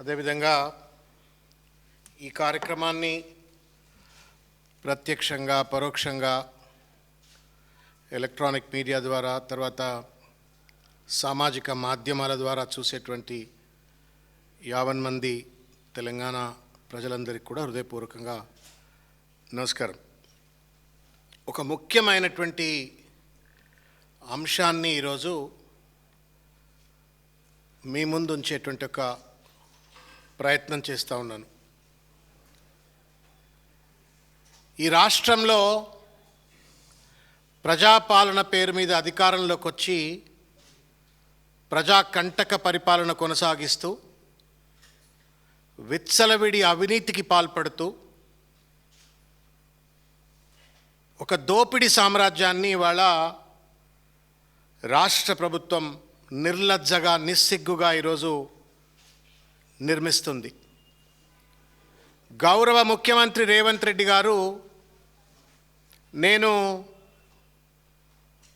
అదేవిధంగా ఈ కార్యక్రమాన్ని ప్రత్యక్షంగా పరోక్షంగా ఎలక్ట్రానిక్ మీడియా ద్వారా తర్వాత సామాజిక మాధ్యమాల ద్వారా చూసేటువంటి 50 మంది తెలంగాణ ప్రజలందరికీ కూడా హృదయపూర్వకంగా నమస్కారం. ఒక ముఖ్యమైనటువంటి అంశాన్ని ఈరోజు మీ ముందు ఉంచేటువంటి ఒక ప్రయత్నం చేస్తూ ఉన్నాను. ఈ రాష్ట్రంలో ప్రజాపాలన పేరు మీద అధికారంలోకి వచ్చి ప్రజాకంటక పరిపాలన కొనసాగిస్తూ విచ్చలవిడి అవినీతికి పాల్పడుతూ ఒక దోపిడీ సామ్రాజ్యాన్ని ఇవాళ రాష్ట్ర ప్రభుత్వం నిర్లజ్జగా నిస్సిగ్గుగా ఈరోజు నిర్మిస్తుంది. గౌరవ ముఖ్యమంత్రి రేవంత్ రెడ్డి గారు నేను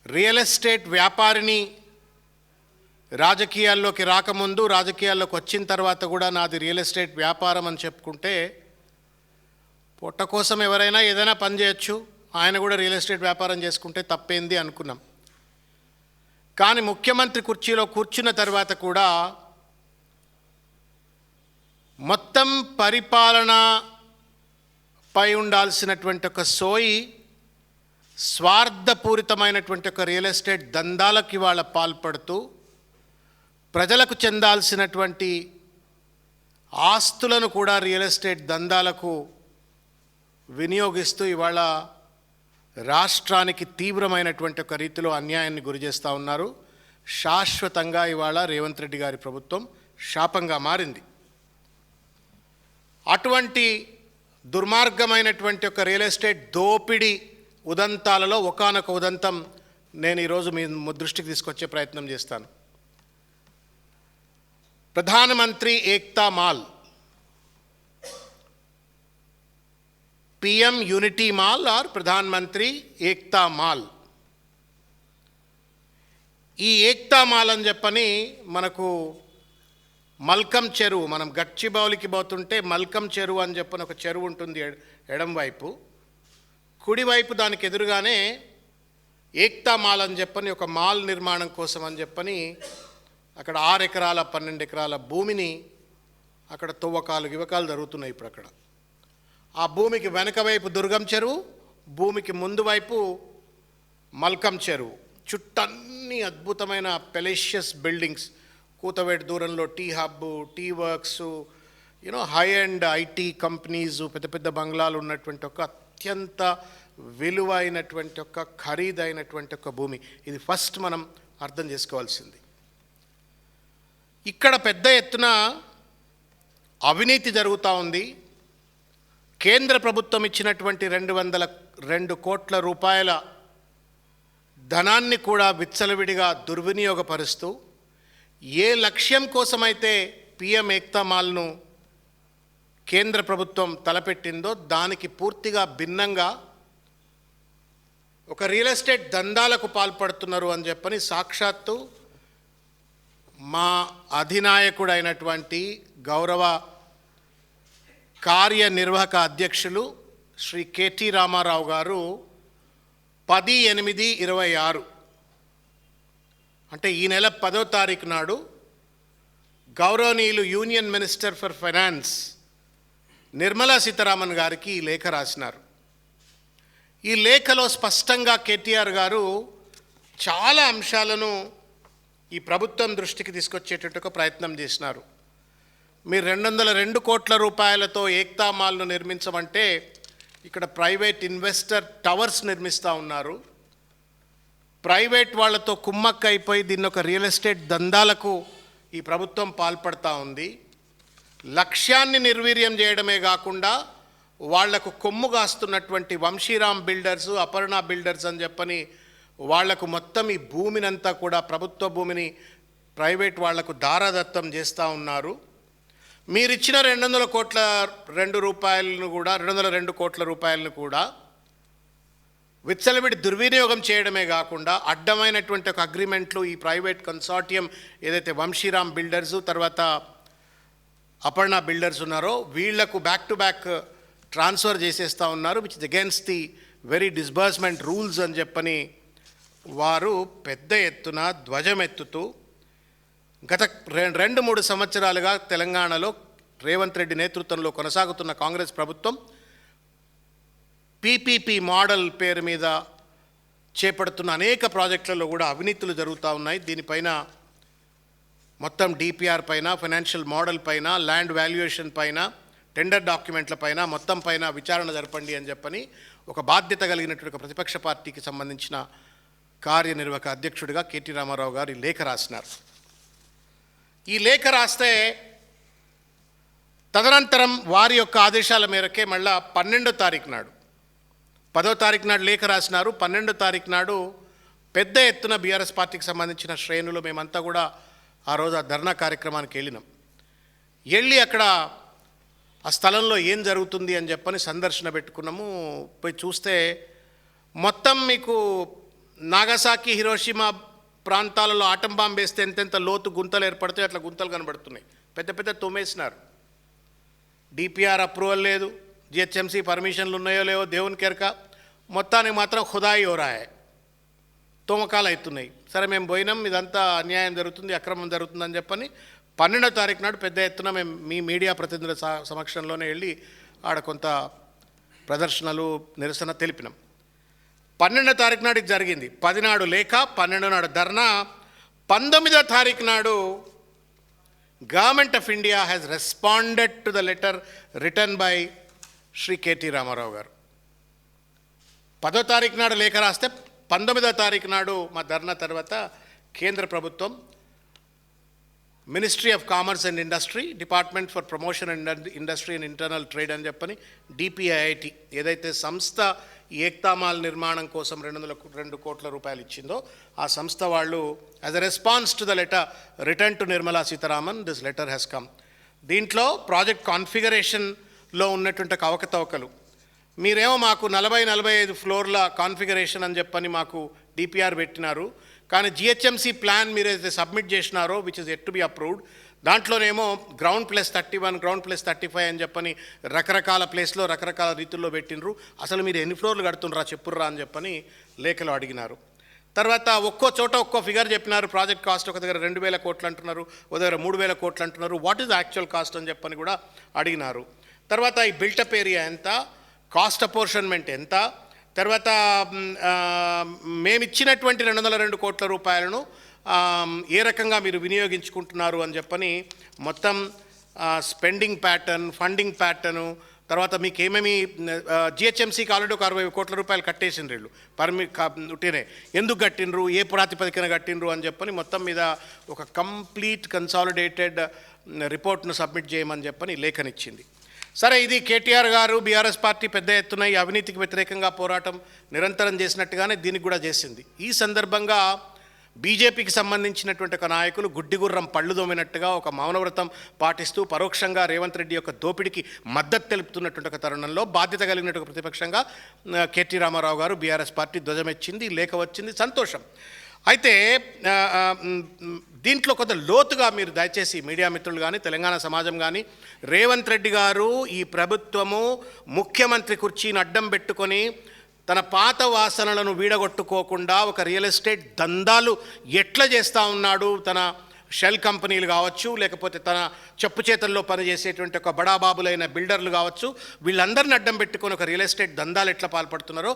రియల్ ఎస్టేట్ వ్యాపారిని, రాజకీయాల్లోకి రాకముందు రాజకీయాల్లోకి వచ్చిన తర్వాత కూడా నాది రియల్ ఎస్టేట్ వ్యాపారం అని చెప్పుకుంటే పొట్ట కోసం ఎవరైనా ఏదైనా పని చేయొచ్చు, ఆయన కూడా రియల్ ఎస్టేట్ వ్యాపారం చేసుకుంటే తప్పేంది అనుకున్నాం. కానీ ముఖ్యమంత్రి కుర్చీలో కూర్చున్న తర్వాత కూడా మొత్తం పరిపాలనపై ఉండాల్సినటువంటి ఒక సోయి స్వార్థపూరితమైనటువంటి ఒక రియల్ ఎస్టేట్ దందాలకు ఇవాళ పాల్పడుతూ ప్రజలకు చెందాల్సినటువంటి ఆస్తులను కూడా రియల్ ఎస్టేట్ దందాలకు వినియోగిస్తూ ఇవాళ రాష్ట్రానికి తీవ్రమైనటువంటి ఒక రీతిలో అన్యాయాన్ని గురి చేస్తూ ఉన్నారు. శాశ్వతంగా ఇవాళ రేవంత్ రెడ్డి గారి ప్రభుత్వం శాపంగా మారింది. అటువంటి దుర్మార్గమైనటువంటి ఒక రియల్ ఎస్టేట్ దోపిడీ ఉదంతాలలో ఒకానొక ఉదంతం నేను ఈరోజు మీ దృష్టికి తీసుకొచ్చే ప్రయత్నం చేస్తాను. ప్రధానమంత్రి Ekta mall, PM unity mall or ప్రధానమంత్రి ఏక్తా మాల్. ఈ ఏక్తా మాల్ అని చెప్పని మనకు మల్కం చెరువు, మనం గచ్చిబౌలికి పోతుంటే మల్కం చెరువు అని చెప్పని ఒక చెరువు ఉంటుంది ఎడం వైపు, కుడివైపు దానికి ఎదురుగానే ఏక్తా మాల్ అని చెప్పని ఒక మాల్ నిర్మాణం కోసం అని చెప్పని అక్కడ 6 ఎకరాల 12 ఎకరాల భూమిని అక్కడ తవ్వకాలు గివకాలు జరుగుతున్నాయి. ఇప్పుడు అక్కడ ఆ భూమికి వెనక వైపు దుర్గం చెరువు, భూమికి ముందు వైపు మల్కం చెరువు, చుట్టన్నీ అద్భుతమైన పెలేషియస్ బిల్డింగ్స్, కూతవేటు దూరంలో T hub, T works, high and IT companies, పెద్ద పెద్ద బంగ్లాలు ఉన్నటువంటి ఒక అత్యంత విలువైనటువంటి ఒక ఖరీదైనటువంటి ఒక భూమి. ఇది ఫస్ట్ మనం అర్థం చేసుకోవాల్సింది. ఇక్కడ పెద్ద ఎత్తున అవినీతి జరుగుతూ ఉంది. కేంద్ర ప్రభుత్వం ఇచ్చినటువంటి 202 కోట్ల రూపాయల ధనాన్ని కూడా విచ్చలవిడిగా దుర్వినియోగపరుస్తూ ఏ లక్ష్యం కోసమైతే PM ఏక్తా మాల్ను కేంద్ర ప్రభుత్వం తలపెట్టిందో దానికి పూర్తిగా భిన్నంగా ఒక రియల్ ఎస్టేట్ దందాలకు పాల్పడుతున్నారు అని చెప్పని సాక్షాత్తు మా అధినాయకుడైనటువంటి గౌరవ కార్యనిర్వాహక అధ్యక్షులు శ్రీ KT రామారావు గారు 10/8/26 అంటే ఈ నెల 10వ తారీఖు నాడు గౌరవనీయులు union minister for finance Nirmala Sitharaman గారికి ఈ లేఖ రాసినారు. ఈ లేఖలో స్పష్టంగా KTR గారు చాలా అంశాలను ఈ ప్రభుత్వం దృష్టికి తీసుకొచ్చేటట్టు ఒక ప్రయత్నం చేసినారు. మీరు 202 కోట్ల రూపాయలతో ఏక్తా మాల్ను నిర్మించమంటే ఇక్కడ ప్రైవేట్ ఇన్వెస్టర్ టవర్స్ నిర్మిస్తూ ఉన్నారు. ప్రైవేట్ వాళ్లతో కుమ్మక్క అయిపోయి దీన్ని ఒక రియల్ ఎస్టేట్ దందాలకు ఈ ప్రభుత్వం పాల్పడతా ఉంది. లక్ష్యాన్ని నిర్వీర్యం చేయడమే కాకుండా వాళ్లకు కొమ్ము కాస్తున్నటువంటి వంశీరామ్ బిల్డర్స్, అపర్ణ బిల్డర్స్ అని చెప్పని వాళ్లకు మొత్తం ఈ భూమినంతా కూడా ప్రభుత్వ భూమిని ప్రైవేట్ వాళ్లకు దారాదత్తం చేస్తూ ఉన్నారు. మీరిచ్చిన 202 కోట్ల రూపాయలను కూడా విచ్చలవిడి దుర్వినియోగం చేయడమే కాకుండా అడ్డమైనటువంటి ఒక అగ్రిమెంట్లు ఈ ప్రైవేట్ కన్సార్టియం ఏదైతే వంశీరామ్ బిల్డర్స్ తర్వాత అపర్ణ బిల్డర్స్ ఉన్నారో వీళ్లకు బ్యాక్ టు బ్యాక్ ట్రాన్స్ఫర్ చేసేస్తూ ఉన్నారు, which is against the very disbursement rules అని చెప్పని వారు పెద్ద ఎత్తున ధ్వజమెత్తుతూ గత 2-3 సంవత్సరాలుగా తెలంగాణలో రేవంత్ రెడ్డి నేతృత్వంలో కొనసాగుతున్న కాంగ్రెస్ ప్రభుత్వం పీపీపీ మోడల్ పేరు మీద చేపడుతున్న అనేక ప్రాజెక్టులలో కూడా అవినీతులు జరుగుతూ ఉన్నాయి. దీనిపైన మొత్తం డిపిఆర్ పైన, ఫైనాన్షియల్ మోడల్ పైన, ల్యాండ్ వాల్యుయేషన్ పైన, టెండర్ డాక్యుమెంట్ల పైన మొత్తం పైన విచారణ జరపండి అని చెప్పని ఒక బాధ్యత కలిగినటువంటి ప్రతిపక్ష పార్టీకి సంబంధించిన కార్యనిర్వాహక అధ్యక్షుడిగా కేటీ రామారావు గారు ఈ లేఖ రాసినారు. ఈ లేఖ రాస్తే తదనంతరం వారి యొక్క ఆదేశాల మేరకే మళ్ళా 12వ తారీఖు నాడు, 10వ తారీఖు నాడు లేఖ రాసినారు. 12వ తారీఖు నాడు పెద్ద ఎత్తున బీఆర్ఎస్ పార్టీకి సంబంధించిన శ్రేణులు మేమంతా కూడా ఆ రోజు ఆ ధర్నా కార్యక్రమానికి వెళ్ళి అక్కడ ఆ స్థలంలో ఏం జరుగుతుంది అని చెప్పని సందర్శన పెట్టుకున్నాము. పోయి చూస్తే మొత్తం మీకు నాగసాకి, హిరోషిమా ప్రాంతాలలో ఆటం బాంబు వేస్తే ఎంతెంత లోతు గుంతలు ఏర్పడతాయి అట్లా గుంతలు కనబడుతున్నాయి. పెద్ద పెద్ద తోమేసినారు. డిపిఆర్ అప్రూవల్ లేదు, జిహెచ్ఎంసీ పర్మిషన్లు ఉన్నాయో లేవో దేవుని కెరక, మొత్తానికి మాత్రం ఖుదాయి ఓరాయే, తోమకాలు అవుతున్నాయి. సరే మేము పోయినాం, ఇదంతా అన్యాయం జరుగుతుంది, అక్రమం జరుగుతుందని చెప్పని 12వ తారీఖు నాడు పెద్ద ఎత్తున మేము మీ మీడియా ప్రతినిధుల సమక్షంలోనే వెళ్ళి ఆడ కొంత ప్రదర్శనలు, నిరసన తెలిపినాం. 12వ తారీఖు నాడు ఇది జరిగింది. 10 నాడు లేఖ, 12 నాడు ధర్నా. 19వ తారీఖు నాడు government of India has responded to the letter written by Shri K T Rama Rao garu. 10వ తారీఖు నాడు లేఖ రాస్తే 19వ తారీఖు నాడు మా ధర్నా తర్వాత కేంద్ర ప్రభుత్వం ministry of commerce and industry, department for promotion and industry and internal trade అని చెప్పని డిపిఐఐటి ఏదైతే సంస్థ ఈ ఏక్తామాల్ నిర్మాణం కోసం 202 కోట్ల రూపాయలు ఇచ్చిందో ఆ సంస్థ వాళ్ళు as a response to the letter return to Nirmala Sitharaman this letter has come. దీంట్లో ప్రాజెక్ట్ కాన్ఫిగరేషన్లో ఉన్నటువంటి అవకతవకలు, మీరేమో మాకు 40-45 ఫ్లోర్ల కాన్ఫిగరేషన్ అని చెప్పని మాకు డిపిఆర్ పెట్టినారు, కానీ జిహెచ్ఎంసీ ప్లాన్ మీరైతే సబ్మిట్ చేసినారో which is yet to be approved, దాంట్లోనేమో గ్రౌండ్ +31, గ్రౌండ్ +35 అని చెప్పని రకరకాల ప్లేస్లో రకరకాల రీతుల్లో పెట్టినరు. అసలు మీరు ఎన్ని ఫ్లోర్లు కడుతుండ్రా చెప్పుర్రా అని చెప్పని లేఖలో అడిగినారు. తర్వాత ఒక్కో చోట ఒక్కో ఫిగర్ చెప్పినారు. ప్రాజెక్ట్ కాస్ట్ ఒక దగ్గర 2,000 కోట్లు అంటున్నారు, ఒక దగ్గర 3,000 కోట్లు అంటున్నారు. వాట్ ఈజ్ యాక్చువల్ కాస్ట్ అని చెప్పని కూడా అడిగినారు. తర్వాత ఈ బిల్టప్ ఏరియా ఎంత, కాస్ట్ అపోర్షన్మెంట్ ఎంత, తర్వాత మేమిచ్చినటువంటి 202 కోట్ల రూపాయలను ఏ రకంగా మీరు వినియోగించుకుంటున్నారు అని చెప్పని మొత్తం స్పెండింగ్ ప్యాటర్న్, ఫండింగ్ ప్యాటర్ను, తర్వాత మీకు ఏమేమి జిహెచ్ఎంసీకి ఆల్రెడీ ఒక 60 కోట్ల రూపాయలు కట్టేసిండ్రు వీళ్ళు ఉట్టినే, ఎందుకు కట్టినరు, ఏ ప్రాతిపదికన కట్టినరు అని చెప్పని మొత్తం మీద ఒక కంప్లీట్ కన్సాలిడేటెడ్ రిపోర్ట్ను సబ్మిట్ చేయమని చెప్పని లేఖనిచ్చింది. సరే, ఇది కేటీఆర్ గారు బీఆర్ఎస్ పార్టీ పెద్ద ఎత్తున ఈ అవినీతికి వ్యతిరేకంగా పోరాటం నిరంతరం చేసినట్టుగానే దీనికి కూడా చేసింది. ఈ సందర్భంగా బీజేపీకి సంబంధించినటువంటి ఒక నాయకులు గుడ్డిగుర్రం పళ్ళు దోమినట్టుగా ఒక మౌనవ్రతం పాటిస్తూ పరోక్షంగా రేవంత్ రెడ్డి యొక్క దోపిడికి మద్దతు తెలుపుతున్నటువంటి ఒక తరుణంలో బాధ్యత కలిగినటువంటి ప్రతిపక్షంగా కేటీ రామారావు గారు బీఆర్ఎస్ పార్టీ ధ్వజమెచ్చింది, లేఖ వచ్చింది, సంతోషం. అయితే దీంట్లో కొంత లోతుగా మీరు దయచేసి మీడియా మిత్రులు కానీ తెలంగాణ సమాజం కానీ రేవంత్ రెడ్డి గారు ఈ ప్రభుత్వము ముఖ్యమంత్రి కుర్చీని అడ్డం పెట్టుకొని తన పాత వాసనలను వీడగొట్టుకోకుండా ఒక రియల్ ఎస్టేట్ దందాలు ఎట్లా చేస్తూ ఉన్నాడు, తన షెల్ కంపెనీలు కావచ్చు, లేకపోతే తన చెప్పు చేతల్లో పనిచేసేటువంటి ఒక బడాబాబులైన బిల్డర్లు కావచ్చు, వీళ్ళందరిని అడ్డం పెట్టుకొని ఒక రియల్ ఎస్టేట్ దందాలు ఎట్లా పాల్పడుతున్నారో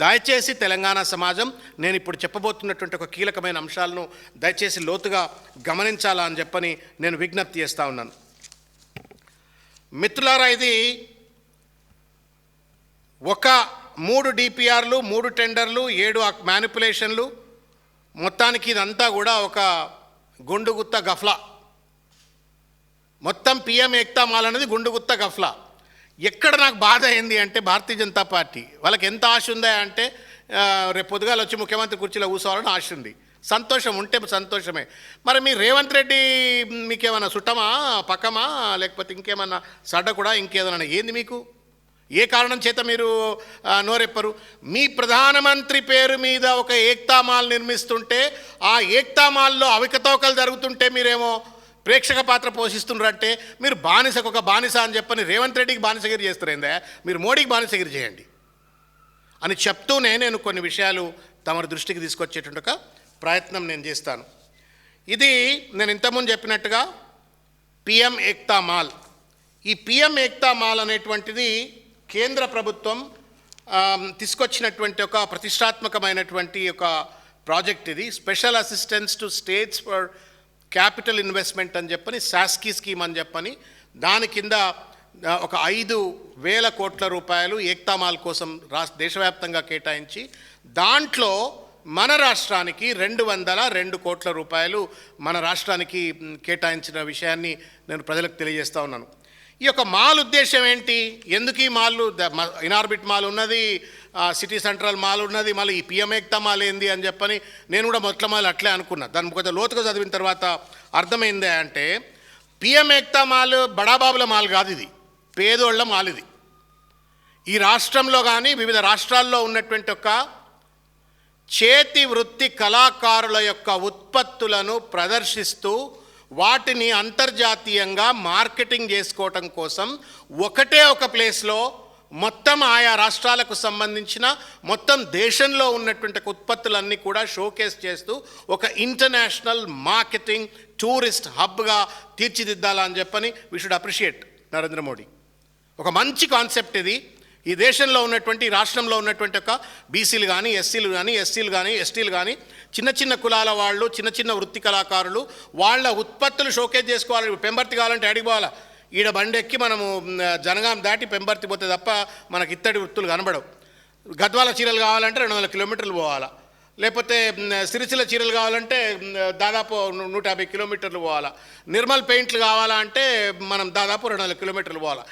దయచేసి తెలంగాణ సమాజం నేను ఇప్పుడు చెప్పబోతున్నటువంటి ఒక కీలకమైన అంశాలను దయచేసి లోతుగా గమనించాలా అని చెప్పని నేను విజ్ఞప్తి చేస్తూ ఉన్నాను. మిత్రులారా, ఇది ఒక 3 డిపిఆర్లు, 3 టెండర్లు, 7 మ్యానిపులేషన్లు, మొత్తానికి ఇదంతా కూడా ఒక గుండుగుత్త గఫ్లా. మొత్తం పిఎం ఏక్తామాల్ అనేది గుండుగుత్త గఫ్లా. ఎక్కడ నాకు బాధ అయింది అంటే భారతీయ జనతా పార్టీ వాళ్ళకి ఎంత ఆశ ఉందా అంటే రేపు పొద్దుగాలు వచ్చి ముఖ్యమంత్రి కుర్చీలో కూర్చోవాలని ఆశ ఉంది. సంతోషం ఉంటే సంతోషమే. మరి మీ రేవంత్ రెడ్డి మీకేమన్నా చుట్టమా, పక్కమా, లేకపోతే ఇంకేమన్నా సడ్డ కూడా ఇంకేదన్నా ఏంది మీకు? ఏ కారణం చేత మీరు నోరెప్పరు? మీ ప్రధానమంత్రి పేరు మీద ఒక ఏక్తామాల్ నిర్మిస్తుంటే ఆ ఏక్తామాల్లో అవకతవకలు జరుగుతుంటే మీరేమో ప్రేక్షక పాత్ర పోషిస్తున్నారంటే మీరు బానిసకు ఒక బానిస అని చెప్పని రేవంత్ రెడ్డికి బానిసగిరి చేస్తారేందా, మీరు మోడీకి బానిసగిరి చేయండి అని చెప్తూనే నేను కొన్ని విషయాలు తమ దృష్టికి తీసుకొచ్చేటువంటి ఒక ప్రయత్నం నేను చేస్తాను. ఇది నేను ఇంతకుముందు చెప్పినట్టుగా పిఎం ఏక్తా మాల్. ఈ పిఎం ఏక్తా మాల్ అనేటువంటిది కేంద్ర ప్రభుత్వం తీసుకొచ్చినటువంటి ఒక ప్రతిష్టాత్మకమైనటువంటి ఒక ప్రాజెక్ట్. ఇది special assistance to states for capital investment అని చెప్పని, శాస్కీ స్కీమ్ అని చెప్పని, దాని కింద ఒక 5,000 కోట్ల రూపాయలు ఏక్తా మాల్ కోసం దేశవ్యాప్తంగా కేటాయించి, దాంట్లో మన రాష్ట్రానికి 202 కోట్ల రూపాయలు మన రాష్ట్రానికి కేటాయించిన విషయాన్ని నేను ప్రజలకు తెలియజేస్తూ ఉన్నాను. ఈ యొక్క మాల్ ఉద్దేశం ఏంటి, ఎందుకు ఈ మాల్లు, ఇనార్బిట్ మాల్ ఉన్నది, సిటీ సెంట్రల్ మాల్ ఉన్నది, మళ్ళీ ఈ పిఎం ఏక్తా మాల్ ఏంది అని చెప్పని నేను కూడా మొదటి మాల్ అట్లే అనుకున్నా. దాన్ని కొంచెం లోతుగా చదివిన తర్వాత అర్థమైంది అంటే పిఎం ఏక్తా మాల్ బడాబాబుల మాల్ కాదు, ఇది పేదోళ్ల మాల్. ఇది ఈ రాష్ట్రంలో కానీ వివిధ రాష్ట్రాల్లో ఉన్నటువంటి ఒక చేతి వృత్తి కళాకారుల యొక్క ఉత్పత్తులను ప్రదర్శిస్తూ వాటిని అంతర్జాతీయంగా మార్కెటింగ్ చేసుకోవటం కోసం ఒకటే ఒక ప్లేస్లో మొత్తం ఆయా రాష్ట్రాలకు సంబంధించిన మొత్తం దేశంలో ఉన్నటువంటి ఉత్పత్తులన్నీ కూడా షోకేస్ చేస్తూ ఒక ఇంటర్నేషనల్ మార్కెటింగ్ టూరిస్ట్ హబ్గా తీర్చిదిద్దాలని చెప్పని we should appreciate Narendra Modi. ఒక మంచి కాన్సెప్ట్ ఇది. ఈ దేశంలో ఉన్నటువంటి, రాష్ట్రంలో ఉన్నటువంటి ఒక బీసీలు కానీ, ఎస్సీలు కానీ, ఎస్టీలు కానీ, ఎస్టీలు కానీ, చిన్న చిన్న కులాల వాళ్ళు, చిన్న చిన్న వృత్తి కళాకారులు వాళ్ళ ఉత్పత్తులు షోకేజ్ చేసుకోవాలి. పెంబర్తి కావాలంటే అడిగి పోవాలా, ఈడ బండి ఎక్కి మనము జనగాం దాటి పెంబర్తి పోతే తప్ప మనకి ఇత్తడి వృత్తులు కనబడవు. గద్వాల చీరలు కావాలంటే 200 కిలోమీటర్లు పోవాలా, లేకపోతే సిరిసిల్ల చీరలు కావాలంటే దాదాపు 150 కిలోమీటర్లు పోవాలా, నిర్మల్ పెయింట్లు కావాలా అంటే మనం దాదాపు 200 కిలోమీటర్లు పోవాలా.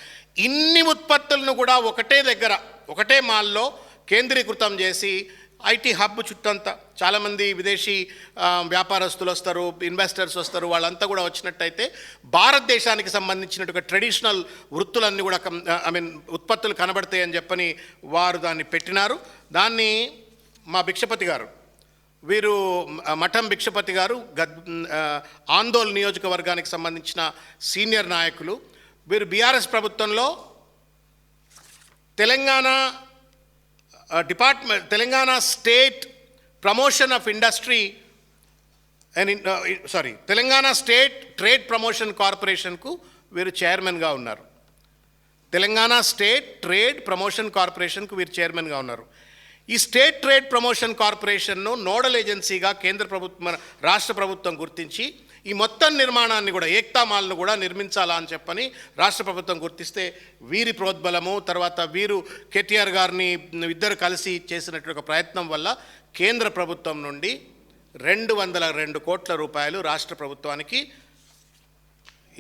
ఇన్ని ఉత్పత్తులను కూడా ఒకటే దగ్గర, ఒకటే మాల్లో కేంద్రీకృతం చేసి ఐటీ హబ్ చుట్టంతా చాలామంది విదేశీ వ్యాపారస్తులు వస్తారు, ఇన్వెస్టర్స్ వస్తారు, వాళ్ళంతా కూడా వచ్చినట్టయితే భారతదేశానికి సంబంధించినటువంటి ట్రెడిషనల్ వృత్తులన్నీ కూడా ఉత్పత్తులు కనబడతాయి అని చెప్పని వారు దాన్ని పెట్టినారు. దాన్ని మా భిక్షపతి గారు, వీరు మఠం భిక్షపతి గారు ఆందోళన నియోజకవర్గానికి సంబంధించిన సీనియర్ నాయకులు. వీరు బీఆర్ఎస్ ప్రభుత్వంలో Telangana state promotion of industry and Telangana state trade promotion కార్పొరేషన్కు వీరు చైర్మన్గా ఉన్నారు. తెలంగాణ స్టేట్ ట్రేడ్ ప్రమోషన్ కార్పొరేషన్కు వీరు చైర్మన్గా ఉన్నారు. ఈ స్టేట్ ట్రేడ్ ప్రమోషన్ కార్పొరేషన్ను నోడల్ ఏజెన్సీగా కేంద్ర ప్రభుత్వం, రాష్ట్ర ప్రభుత్వం గుర్తించి ఈ మొత్తం నిర్మాణాన్ని కూడా, ఏక్తా మాల్ను కూడా నిర్మించాలా అని చెప్పని రాష్ట్ర ప్రభుత్వం గుర్తిస్తే వీరి ప్రోద్బలము, తర్వాత వీరు కేటీఆర్ గారిని ఇద్దరు కలిసి చేసినటువంటి ఒక ప్రయత్నం వల్ల కేంద్ర ప్రభుత్వం నుండి 202 కోట్ల రూపాయలు రాష్ట్ర ప్రభుత్వానికి,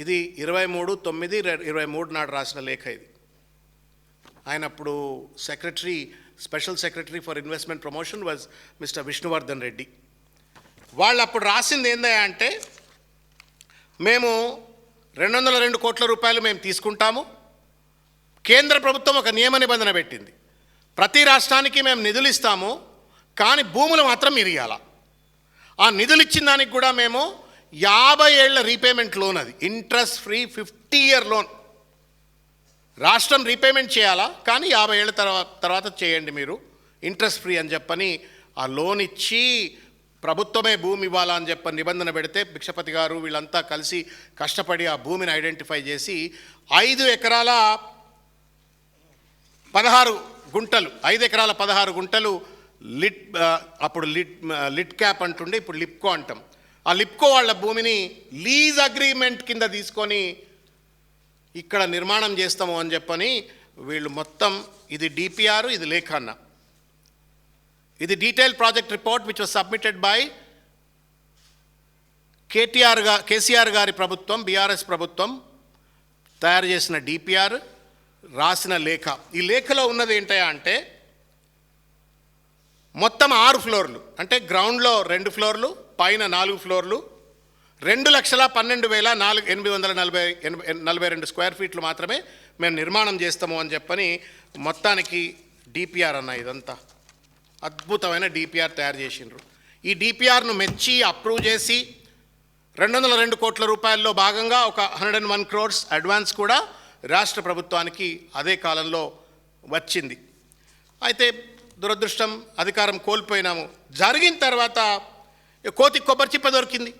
ఇది 23/9/23 నాడు రాసిన లేఖ ఇది. ఆయన అప్పుడు special secretary for investment promotion was mister Vishnuvardhan Reddy. వాళ్ళు అప్పుడు రాసింది ఏందా అంటే, మేము 202 కోట్ల రూపాయలు మేము తీసుకుంటాము. కేంద్ర ప్రభుత్వం ఒక నియమ నిబంధన పెట్టింది, ప్రతి రాష్ట్రానికి మేము నిధులు ఇస్తాము, కానీ భూములు మాత్రం మీరు ఇవ్వాలా. ఆ నిధులు ఇచ్చిన దానికి కూడా మేము 50 ఏళ్ల రీపేమెంట్ లోన్, అది ఇంట్రెస్ట్ ఫ్రీ 50 ఇయర్ లోన్. రాష్ట్రం రీపేమెంట్ చేయాలా, కానీ 50 ఏళ్ళ తర్వాత చేయండి మీరు, ఇంట్రెస్ట్ ఫ్రీ అని చెప్పని ఆ లోన్ ఇచ్చి ప్రభుత్వమే భూమి ఇవ్వాలా అని చెప్పని నిబంధన పెడితే భిక్షపతి గారు వీళ్ళంతా కలిసి కష్టపడి ఆ భూమిని ఐడెంటిఫై చేసి 5 ఎకరాల 16 గుంటలు, 5 ఎకరాల 16 గుంటలు అప్పుడు లిట్ క్యాప్ అంటుండే, ఇప్పుడు లిప్కో అంటాం. ఆ లిప్కో వాళ్ళ భూమిని లీజ్ అగ్రిమెంట్ కింద తీసుకొని ఇక్కడ నిర్మాణం చేస్తాము అని చెప్పని వీళ్ళు మొత్తం, ఇది డిపిఆర్, ఇది లేఖన్న, ఇది detail project report which was submitted by KCR గారి ప్రభుత్వం, బీఆర్ఎస్ ప్రభుత్వం తయారు చేసిన డిపిఆర్, రాసిన లేఖ. ఈ లేఖలో ఉన్నది ఏంటయా అంటే మొత్తం 6 ఫ్లోర్లు, అంటే గ్రౌండ్లో 2 ఫ్లోర్లు, పైన 4 ఫ్లోర్లు, 2,12,842 స్క్వేర్ ఫీట్లు మాత్రమే మేము నిర్మాణం చేస్తాము అని చెప్పని మొత్తానికి డిపిఆర్ అన్న ఇదంతా అద్భుతమైన డిపిఆర్ తయారు చేసిండ్రు. ఈ డిపిఆర్ను మెచ్చి అప్రూవ్ చేసి 202 కోట్ల రూపాయల్లో భాగంగా ఒక 101 crores అడ్వాన్స్ కూడా రాష్ట్ర ప్రభుత్వానికి అదే కాలంలో వచ్చింది. అయితే దురదృష్టం, అధికారం కోల్పోయినాము. జరిగిన తర్వాత కోతి కొబ్బరి చిప్ప దొరికింది.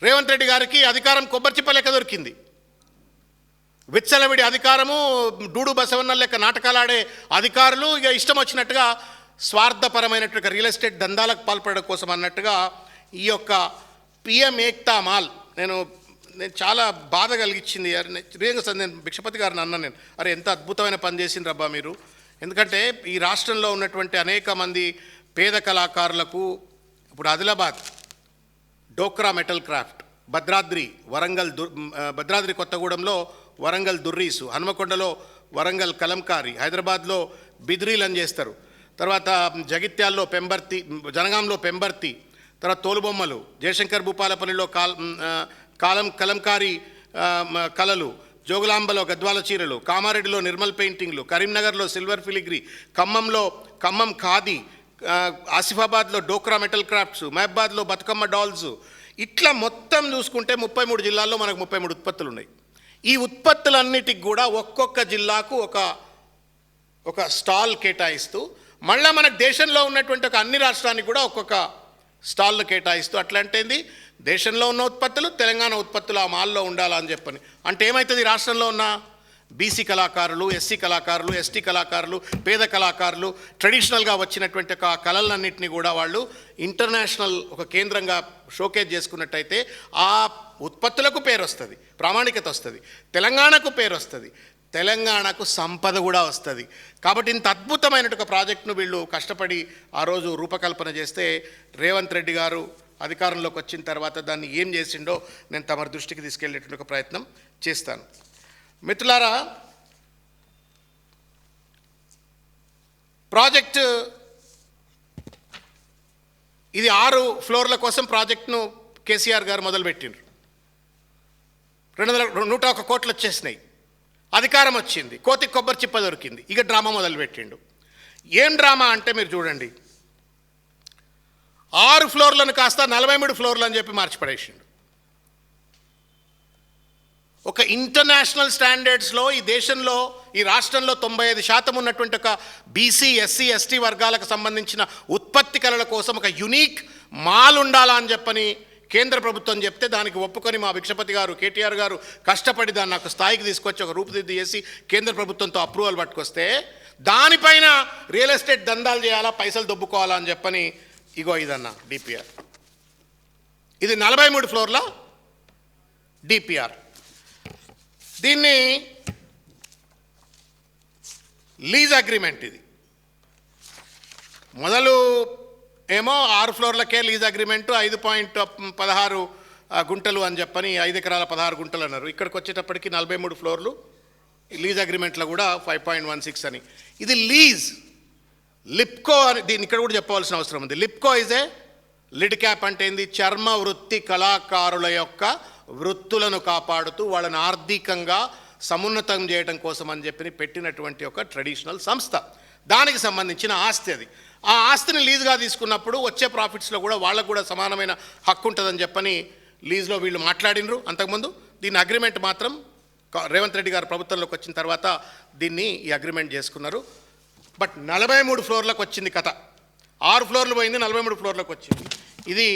రేవంత్ రెడ్డి గారికి అధికారం కొబ్బరి చిప్ప లెక్క దొరికింది. విచ్చలవిడి అధికారము, డూడు బసవన్న లెక్క నాటకాలు ఆడే అధికారులు ఇక ఇష్టం వచ్చినట్టుగా స్వార్థపరమైనట్టుగా రియల్ ఎస్టేట్ దందాలకు పాల్పడడం కోసం అన్నట్టుగా ఈ యొక్క పిఎం ఏక్తా మాల్ నేను చాలా బాధ కలిగించింది. నేను భిక్షపతి గారిని అన్నాను, నేను అరే ఎంత అద్భుతమైన పని చేసింది రబ్బా మీరు. ఎందుకంటే ఈ రాష్ట్రంలో ఉన్నటువంటి అనేక మంది పేద కళాకారులకు ఇప్పుడు ఆదిలాబాద్ డోక్రా మెటల్ క్రాఫ్ట్, భద్రాద్రి కొత్తగూడెంలో వరంగల్ దుర్రీసు, హనుమకొండలో వరంగల్ కలంకారి, హైదరాబాద్లో బిద్రీలు అని చేస్తారు, తర్వాత జగిత్యాల్లో పెంబర్తి, జనగాంలో పెంబర్తి, తర్వాత తోలుబొమ్మలు, జయశంకర్ భూపాలపల్లిలో కలంకారీ కళలు, జోగులాంబలో గద్వాల చీరలు, కామారెడ్డిలో నిర్మల్ పెయింటింగ్లు, కరీంనగర్లో సిల్వర్ ఫిలిగ్రీ, ఖమ్మం ఖాదీ, ఆసిఫాబాద్లో డోక్రా మెటల్ క్రాఫ్ట్స్, మహబాద్లో బతుకమ్మ డాల్స్, ఇట్లా మొత్తం చూసుకుంటే 33 జిల్లాల్లో మనకు 33 ఉత్పత్తులు ఉన్నాయి. ఈ ఉత్పత్తులన్నిటికి కూడా ఒక్కొక్క జిల్లాకు ఒక స్టాల్ కేటాయిస్తూ, మళ్ళీ మనకు దేశంలో ఉన్నటువంటి ఒక అన్ని రాష్ట్రానికి కూడా ఒక్కొక్క స్టాల్ను కేటాయిస్తూ, అట్లాంటిది దేశంలో ఉన్న ఉత్పత్తులు తెలంగాణ ఉత్పత్తులు ఆ మాల్లో ఉండాలని చెప్పని. అంటే ఏమవుతుంది, రాష్ట్రంలో ఉన్న బీసీ కళాకారులు, ఎస్సీ కళాకారులు, ఎస్టీ కళాకారులు, పేద కళాకారులు, ట్రెడిషనల్గా వచ్చినటువంటి ఒక కళలన్నింటినీ కూడా వాళ్ళు ఇంటర్నేషనల్ ఒక కేంద్రంగా షోకేజ్ చేసుకున్నట్టయితే ఆ ఉత్పత్తులకు పేరు వస్తుంది, ప్రామాణికత వస్తుంది, తెలంగాణకు పేరు వస్తుంది, తెలంగాణకు సంపద కూడా వస్తుంది. కాబట్టి ఇంత అద్భుతమైన ఒక ప్రాజెక్టును వీళ్ళు కష్టపడి ఆ రోజు రూపకల్పన చేస్తే రేవంత్ రెడ్డి గారు అధికారంలోకి వచ్చిన తర్వాత దాన్ని ఏం చేసిండో నేను తమ దృష్టికి తీసుకెళ్లేటువంటి ఒక ప్రయత్నం చేస్తాను. మిత్రులారా, ప్రాజెక్టు ఇది 6 ఫ్లోర్ల కోసం ప్రాజెక్టును కేసీఆర్ గారు మొదలుపెట్టిండ్రు. 101 కోట్లు వచ్చేసినాయి. అధికారం వచ్చింది, కోతి కొబ్బరి చిప్ప దొరికింది, ఇక డ్రామా మొదలుపెట్టిండు. ఏం డ్రామా అంటే మీరు చూడండి, 6 ఫ్లోర్లను కాస్త 43 ఫ్లోర్లు అని చెప్పి మార్చిపడేసిండు. ఒక ఇంటర్నేషనల్ స్టాండర్డ్స్లో ఈ దేశంలో ఈ రాష్ట్రంలో 95% ఉన్నటువంటి ఒక బీసీ, ఎస్సీ, ఎస్టీ వర్గాలకు సంబంధించిన ఉత్పత్తి కళల కోసం ఒక యునీక్ మాల్ ఉండాలా అని చెప్పని కేంద్ర ప్రభుత్వం చెప్తే దానికి ఒప్పుకొని మా భిక్షపతి గారు, కేటీఆర్ గారు కష్టపడి దాన్ని నాకు స్థాయికి తీసుకొచ్చి ఒక రూపుదిద్దు చేసి కేంద్ర ప్రభుత్వంతో అప్రూవల్ పట్టుకొస్తే దానిపైన రియల్ ఎస్టేట్ దందాలు చేయాలా, పైసలు దొబ్బుకోవాలా అని చెప్పని ఇగో ఇదన్న డిపిఆర్. ఇది 43 ఫ్లోర్ల డిపిఆర్. దీన్ని లీజ్ అగ్రిమెంట్, ఇది మొదలు ఏమో 6 ఫ్లోర్లకే లీజ్ అగ్రిమెంటు 5.16 గుంటలు అని చెప్పని 5 ఎకరాల 16 గుంటలు అన్నారు. ఇక్కడికి వచ్చేటప్పటికి 43 ఫ్లోర్లు, లీజ్ అగ్రిమెంట్లో కూడా 5.16 అని. ఇది లీజ్. లిప్కో అని దీన్ని ఇక్కడ కూడా చెప్పవలసిన అవసరం ఉంది. లిప్కో ఈజ్ ఏ లిడ్ క్యాప్ అంటే ఏంది, చర్మ వృత్తి కళాకారుల యొక్క వృత్తులను కాపాడుతూ వాళ్ళని ఆర్థికంగా సమున్నతం చేయడం కోసం అని చెప్పి పెట్టినటువంటి ఒక ట్రెడిషనల్ సంస్థ. దానికి సంబంధించిన ఆస్తి అది. ఆ ఆస్తిని లీజ్గా తీసుకున్నప్పుడు వచ్చే ప్రాఫిట్స్లో కూడా వాళ్ళకు కూడా సమానమైన హక్కు ఉంటుందని చెప్పని లీజ్లో వీళ్ళు మాట్లాడినరు అంతకుముందు. దీని అగ్రిమెంట్ మాత్రం రేవంత్ రెడ్డి గారు ప్రభుత్వంలోకి వచ్చిన తర్వాత దీన్ని ఈ అగ్రిమెంట్ చేసుకున్నారు. బట్ 43 ఫ్లోర్లకు వచ్చింది కథ. 6 ఫ్లోర్లు పోయింది, 43 ఫ్లోర్లకు వచ్చింది. ఇది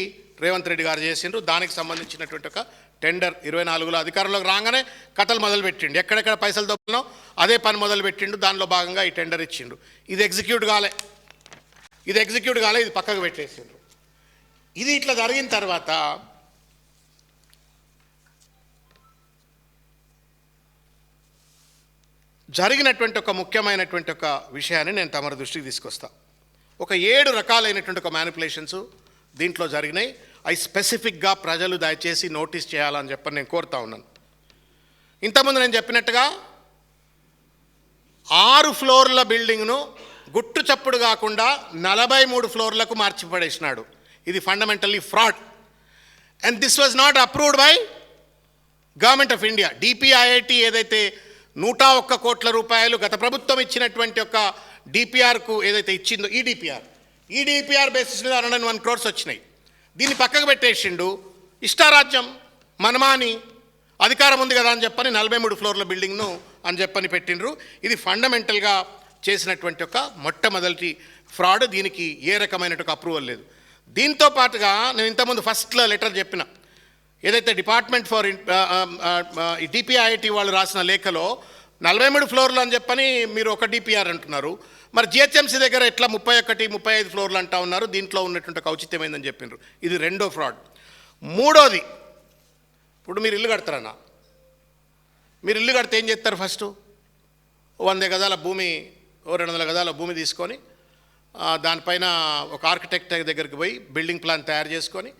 రేవంత్ రెడ్డి గారు చేసిండ్రు. దానికి సంబంధించినటువంటి ఒక టెండర్ 24లో అధికారంలోకి రాగానే కథలు మొదలుపెట్టిండు. ఎక్కడెక్కడ పైసలు దొబ్బనో అదే పని మొదలుపెట్టిండు. దానిలో భాగంగా ఈ టెండర్ ఇచ్చిండు. ఇది ఎగ్జిక్యూట్ కాలే, ఇది పక్కకు పెట్టేసిండ్రు. ఇది ఇట్లా జరిగిన తర్వాత జరిగినటువంటి ఒక ముఖ్యమైనటువంటి ఒక విషయాన్ని నేను తమ దృష్టికి తీసుకొస్తా. ఒక 7 రకాలైనటువంటి ఒక మ్యానిపులేషన్స్ దీంట్లో జరిగినాయి. అవి స్పెసిఫిక్గా ప్రజలు దయచేసి నోటీస్ చేయాలని చెప్పని నేను కోరుతా ఉన్నాను. ఇంతకుముందు నేను చెప్పినట్టుగా 6 ఫ్లోర్ల బిల్డింగ్ను గుట్టు చప్పుడు కాకుండా 43 ఫ్లోర్లకు మార్చిపడేసినాడు. ఇది fundamentally fraud. And this was not approved by government of India. DPIIT ఏదైతే 101 కోట్ల రూపాయలు గత ప్రభుత్వం ఇచ్చినటువంటి ఒక డిపిఆర్కు ఏదైతే ఇచ్చిందో ఈ డిపిఆర్ బేసిస్ మీద 101 crores వచ్చినాయి. దీన్ని పక్కకు పెట్టేసిండు. ఇష్టారాజ్యం మనమాని అధికారం ఉంది కదా అని చెప్పని 43 ఫ్లోర్ల బిల్డింగ్ను అని చెప్పని పెట్టిండ్రు. ఇది ఫండమెంటల్గా చేసినటువంటి ఒక మొట్టమొదటి ఫ్రాడ్. దీనికి ఏ రకమైనటువంటి అప్రూవల్ లేదు. దీంతో పాటుగా నేను ఇంతకుముందు ఫస్ట్లో లెటర్ చెప్పిన, ఏదైతే డిపార్ట్మెంట్ ఫర్ డిపిఐఐటి వాళ్ళు రాసిన లేఖలో 43 ఫ్లోర్లు అని చెప్పని మీరు ఒక డిపిఆర్ అంటున్నారు. మరి జిహెచ్ఎంసీ దగ్గర ఎట్లా 31, 35 ఫ్లోర్లు అంటా ఉన్నారు? దీంట్లో ఉన్నటువంటి ఔచిత్యమైందని చెప్పిండ్రు. ఇది రెండో ఫ్రాడ్. మూడోది, ఇప్పుడు మీరు ఇల్లు కడతారన్నా, మీరు ఇల్లు కడితే ఏం చేస్తారు? ఫస్ట్ 100 గజాల భూమి, 200 గజాల భూమి తీసుకొని దానిపైన ఒక ఆర్కిటెక్ట్ దగ్గరికి పోయి బిల్డింగ్ ప్లాన్ తయారు చేసుకొని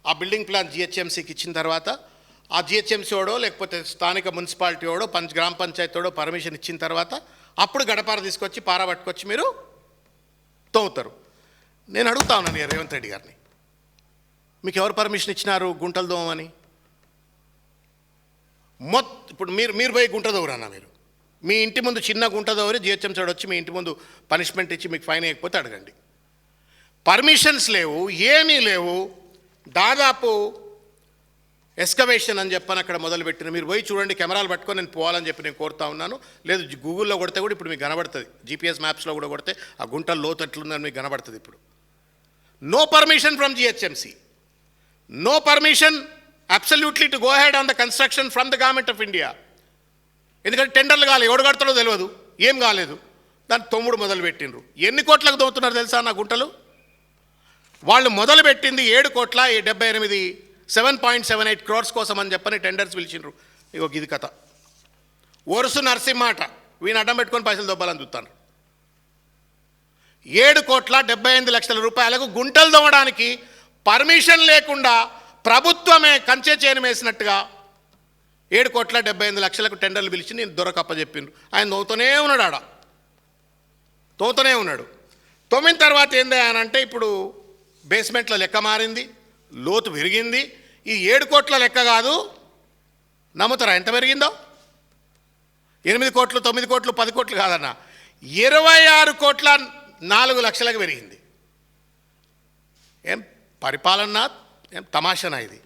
ఆ బిల్డింగ్ ప్లాన్ జిహెచ్ఎంసీకి ఇచ్చిన తర్వాత ఆ జిహెచ్ఎంసీ వాడో లేకపోతే స్థానిక మున్సిపాలిటీ వాడో గ్రామ పంచాయతీ వాడో పర్మిషన్ ఇచ్చిన తర్వాత అప్పుడు గడపార తీసుకొచ్చి పార పట్టుకొచ్చి మీరు తోముతారు. నేను అడుగుతా ఉన్నాను రేవంత్ రెడ్డి గారిని, మీకు ఎవరు పర్మిషన్ ఇచ్చినారు గుంటలు దోమని? ఇప్పుడు మీరు పోయి గుంట దోవరన్నా, మీరు మీ ఇంటి ముందు చిన్న గుంట దోవరి జిహెచ్ఎంసీ వాడు వచ్చి మీ ఇంటి ముందు పనిష్మెంట్ ఇచ్చి మీకు ఫైన్ వేయకపోతే అడగండి. పర్మిషన్స్ లేవు, ఏమీ లేవు. దాదాపు ఎస్కవేషన్ అని చెప్పని అక్కడ మొదలుపెట్టిన. మీరు పోయి చూడండి, కెమెరాలు పట్టుకొని నేను పోవాలని చెప్పి నేను కోరుతా ఉన్నాను. లేదు గూగుల్లో కొడితే కూడా ఇప్పుడు మీకు కనబడుతుంది, జీపీఎస్ మ్యాప్స్లో కూడా కొడితే ఆ గుంట లోతు ఎట్లుందని మీకు కనబడుతుంది. ఇప్పుడు no permission from GHMC, no permission absolutely to go ahead on the construction from the government of India. ఎందుకంటే టెండర్లు కాలేదు, ఎవడు కడతాడో తెలియదు, ఏం కాలేదు. దాన్ని తొమ్ముడు మొదలు పెట్టిండ్రు. ఎన్ని కోట్లకు దోతున్నారు తెలుసా నా గుంటలు? వాళ్ళు మొదలుపెట్టింది 7,78 7.78 crores కోసం అని చెప్పని టెండర్స్ పిలిచిండ్రు. ఇగో ఇది కథ. ఒరుసు నరసింహట వీని అడ్డం పెట్టుకొని పైసలు దొబ్బాలని చూస్తాను. 7,78 లక్షల గుంటలు దొమ్మడానికి పర్మిషన్ లేకుండా ప్రభుత్వమే కంచె చేను వేసినట్టుగా 7,78 లక్షలకు టెండర్లు పిలిచి నేను దొరకప్ప చెప్పిండ్రు. ఆయన తోతూనే ఉన్నాడు, తోతూనే ఉన్నాడు. తొమ్మిన తర్వాత ఏంది అని అంటే ఇప్పుడు బేస్మెంట్లో లెక్క మారింది, లోతు పెరిగింది. ఈ 7 కోట్ల లెక్క కాదు, నమ్ముతారా ఎంత పెరిగిందో? 8 కోట్లు, 9 కోట్లు, 10 కోట్లు కాదన్న, 26,04,00,000 పెరిగింది. ఏం పరిపాలన, ఏం తమాషనా ఇది?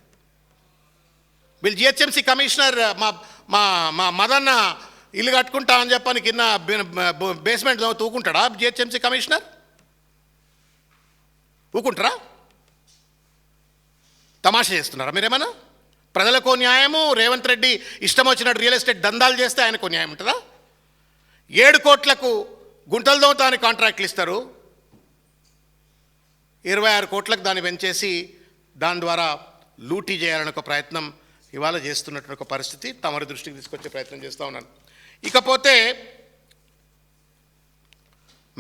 వీళ్ళు జిహెచ్ఎంసీ కమిషనర్ మా మదన్న ఇల్లు కట్టుకుంటా అని చెప్పని కింద బేస్మెంట్ తూకుంటాడా జిహెచ్ఎంసీ కమిషనర్? ఊకుంటారా? తమాషా చేస్తున్నారా మీరేమన్నా? ప్రజలకో న్యాయము, రేవంత్ రెడ్డి ఇష్టం వచ్చినట్టు రియల్ ఎస్టేట్ దందాలు చేస్తే ఆయనకు న్యాయం ఉంటుందా? 7 కోట్లకు గుంటలు దోవటానికి కాంట్రాక్ట్లు ఇస్తారు, 26 కోట్లకు దాన్ని పెంచేసి దాని ద్వారా లూటీ చేయాలని ఒక ప్రయత్నం ఇవాళ చేస్తున్నటువంటి ఒక పరిస్థితి తమరి దృష్టికి తీసుకొచ్చే ప్రయత్నం చేస్తూ ఉన్నాను. ఇకపోతే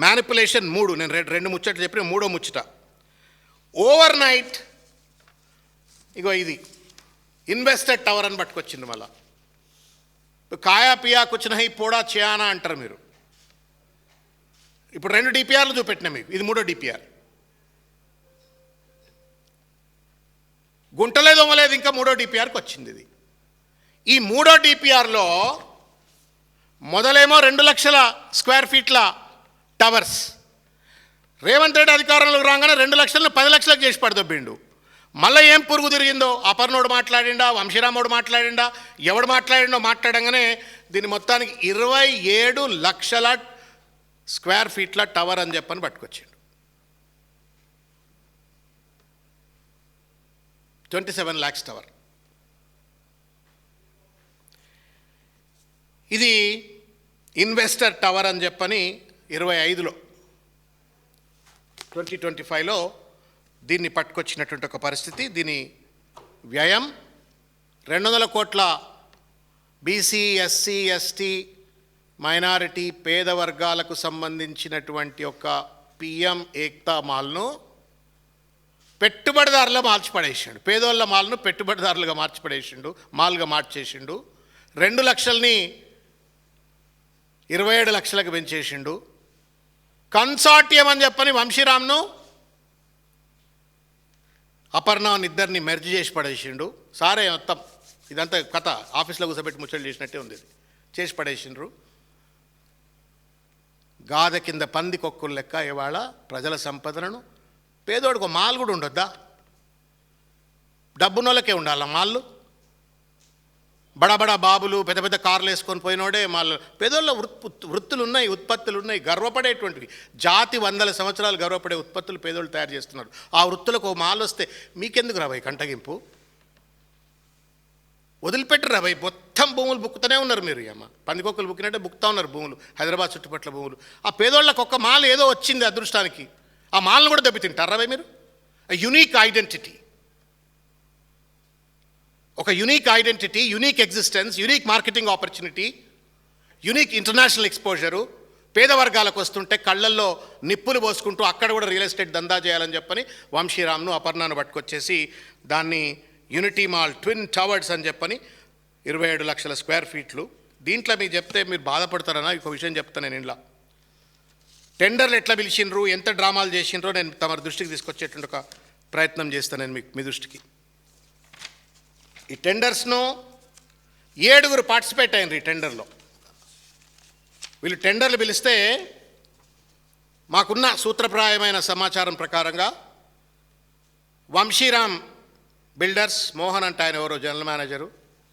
మ్యానిపులేషన్ 3, నేను రెండు ముచ్చట్లు చెప్పిన మూడో ముచ్చట ఓవర్ నైట్. ఇగో ఇది ఇన్వెస్టర్ టవర్ అని పట్టుకొచ్చింది. మళ్ళా కాయా పియా కుచ్ నహీ పోడా చియానా అంటారు మీరు. ఇప్పుడు 2 డిపిఆర్లు చూపెట్టినా మీకు, ఇది 3వ డిపిఆర్. గుంటలే దొంగలేదు, ఇంకా 3వ డిపిఆర్కి వచ్చింది ఇది. ఈ 3వ డిపిఆర్లో మొదలేమో 2 లక్షల స్క్వేర్ ఫీట్ల టవర్స్. రేవంత్ రెడ్డి అధికారంలోకి రాగానే 2 లక్షలను 10 లక్షలకు చేసి పడదొబ్బిండు. మళ్ళీ ఏం పురుగు తిరిగిందో, అపర్ణోడు మాట్లాడిండా, వంశీరామోడు మాట్లాడిండా, ఎవడు మాట్లాడిండో మాట్లాడంగానే దీని మొత్తానికి 27 లక్షల స్క్వేర్ ఫీట్ల టవర్ అని చెప్పని పట్టుకొచ్చిండు. 27 lakhs టవర్. ఇది ఇన్వెస్టర్ టవర్ అని చెప్పని 25లో 2025లో దీన్ని పట్టుకొచ్చినటువంటి ఒక పరిస్థితి. దీని వ్యయం 200 కోట్ల. బీసీ, ఎస్సీ, ఎస్టీ, మైనారిటీ, పేద వర్గాలకు సంబంధించినటువంటి ఒక పిఎం ఏక్తా మాల్ను పెట్టుబడిదారులుగా మార్చిపడేసిండు. పేదోళ్ళ మాల్ను పెట్టుబడిదారులుగా మాల్గా మార్చేసిండు. 2 లక్షల్ని 27 లక్షలకు పెంచేసిండు. కన్సార్టియం అని చెప్పని వంశీరామ్ను, అపర్ణాన్ని ఇద్దరిని మెర్జ్ చేసి పడేసిండు. సారే మొత్తం ఇదంతా కథ ఆఫీస్లో కూర్చోబెట్టి ముచ్చట్లు చేసినట్టే ఉంది. ఇది చేసి పడేసిండ్రు. గాథ కింద పంది కొక్కులు లెక్క ఇవాళ ప్రజల సంపదలను. పేదోడికి మాల్ కూడా ఉండొద్దా? డబ్బునోళ్ళకే ఉండాలి మాళ్ళు. బడా బాబులు పెద్ద పెద్ద కార్లు వేసుకొని పోయినోడే మాళ్ళు. పేదోళ్ళ వృత్తులు ఉన్నాయి, ఉత్పత్తులు ఉన్నాయి, గర్వపడేటువంటివి, జాతి వందల సంవత్సరాలు గర్వపడే ఉత్పత్తులు పేదోళ్ళు తయారు చేస్తున్నారు. ఆ వృత్తులకు ఓ మాల్ వస్తే మీకెందుకు రాబాయి కంటగింపు? వదిలిపెట్టరు రాబాయి. మొత్తం భూములు బుక్కుతూనే ఉన్నారు మీరు. అమ్మ పందికొక్కలు బుక్కినట్టే బుక్తా ఉన్నారు భూములు, హైదరాబాద్ చుట్టుపక్కల భూములు. ఆ పేదోళ్ళకు ఒక్క మాల్ ఏదో వచ్చింది అదృష్టానికి, ఆ మాల్ను కూడా దెబ్బతింటారు రాబాయి మీరు. యునీక్ ఐడెంటిటీ, ఒక unique identity, unique existence, unique marketing opportunity, unique international exposure పేద వర్గాలకు వస్తుంటే కళ్ళల్లో నిప్పులు పోసుకుంటూ అక్కడ కూడా రియల్ ఎస్టేట్ దందా చేయాలని చెప్పని వంశీరామ్ను అపర్ణను పట్టుకొచ్చేసి దాన్ని యూనిటీ మాల్ ట్విన్ టవర్స్ అని చెప్పని 27 లక్షల స్క్వేర్ ఫీట్లు. దీంట్లో మీకు చెప్తే మీరు బాధపడతారన్నా ఒక విషయం చెప్తాను నేను. ఇంట్లో టెండర్లు ఎట్లా పిలిచిండ్రు, ఎంత డ్రామాలు చేసిండ్రో నేను తమ దృష్టికి తీసుకొచ్చేటువంటి ఒక ప్రయత్నం చేస్తాను నేను మీ దృష్టికి. ఈ టెండర్స్ను 7 పార్టిసిపేట్ అయ్యారు. ఈ టెండర్లో వీళ్ళు టెండర్లు పిలిస్తే మాకున్న సూత్రప్రాయమైన సమాచారం ప్రకారంగా వంశీరామ్ బిల్డర్స్ మోహన్ అంటే ఆయన ఎవరో జనరల్ మేనేజరు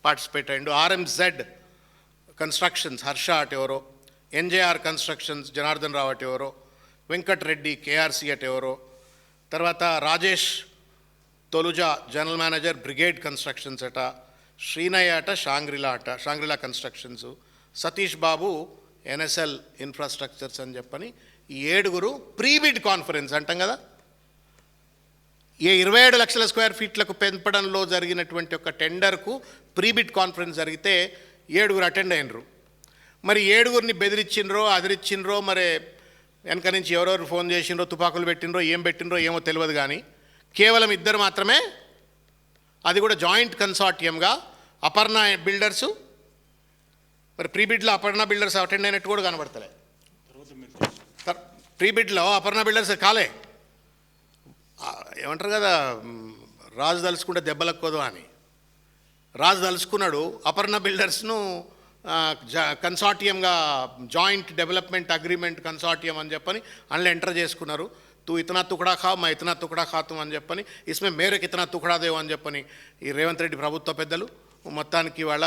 పార్టిసిపేట్ అయ్యిండు. RMZ కన్స్ట్రక్షన్స్ హర్ష అటు ఎవరో, NJR కన్స్ట్రక్షన్స్ జనార్దన్ రావు అటు ఎవరో, వెంకట్ రెడ్డి KRC అటు ఎవరో, తర్వాత రాజేష్ తొలుజా జనరల్ మేనేజర్ బ్రిగేడ్ కన్స్ట్రక్షన్స్ అట, శ్రీనయ్య అట Shangrila constructions, Satish Babu NSL infrastructures అని చెప్పని ఈ 7 ప్రీబిడ్ కాన్ఫరెన్స్ అంటాం కదా. ఈ 27 లక్షల స్క్వేర్ ఫీట్లకు పెంపడంలో జరిగినటువంటి ఒక టెండర్కు ప్రీబిడ్ కాన్ఫరెన్స్ జరిగితే 7 అటెండ్ అయినరు. మరి 7 బెదిరించిండ్రో అదిరిచ్చిండ్రో, మరి వెనక నుంచి ఎవరెవరు ఫోన్ చేసిండ్రో, తుపాకులు పెట్టినరో, ఏం పెట్టినరో ఏమో తెలియదు. కానీ కేవలం 2 మాత్రమే, అది కూడా జాయింట్ కన్సార్టియంగా అపర్ణ బిల్డర్సు, మరి ప్రీబిడ్లో అపర్ణ బిల్డర్స్ అటెండ్ అయినట్టు కూడా కనబడతలే. ప్రీబిడ్లో అపర్ణ బిల్డర్స్ కాలే, ఏమంటారు కదా, రాజు తలుచుకుంటే దెబ్బలక్కువదు అని. రాజు తలుచుకున్నాడు అపర్ణ బిల్డర్స్ను కన్సార్టియంగా జాయింట్ డెవలప్మెంట్ అగ్రిమెంట్ కన్సార్టియం అని చెప్పని అందులో ఎంటర్ చేసుకున్నారు. तू इतना टुकड़ा खा मैं इतना टुकड़ा खातू అని చెప్పని, इसमें मेरे कितना टुकड़ा देव అని చెప్పని ఈ రేవంత్ రెడ్డి ప్రభుత్వ పెద్దలు మొత్తానికి వాళ్ళ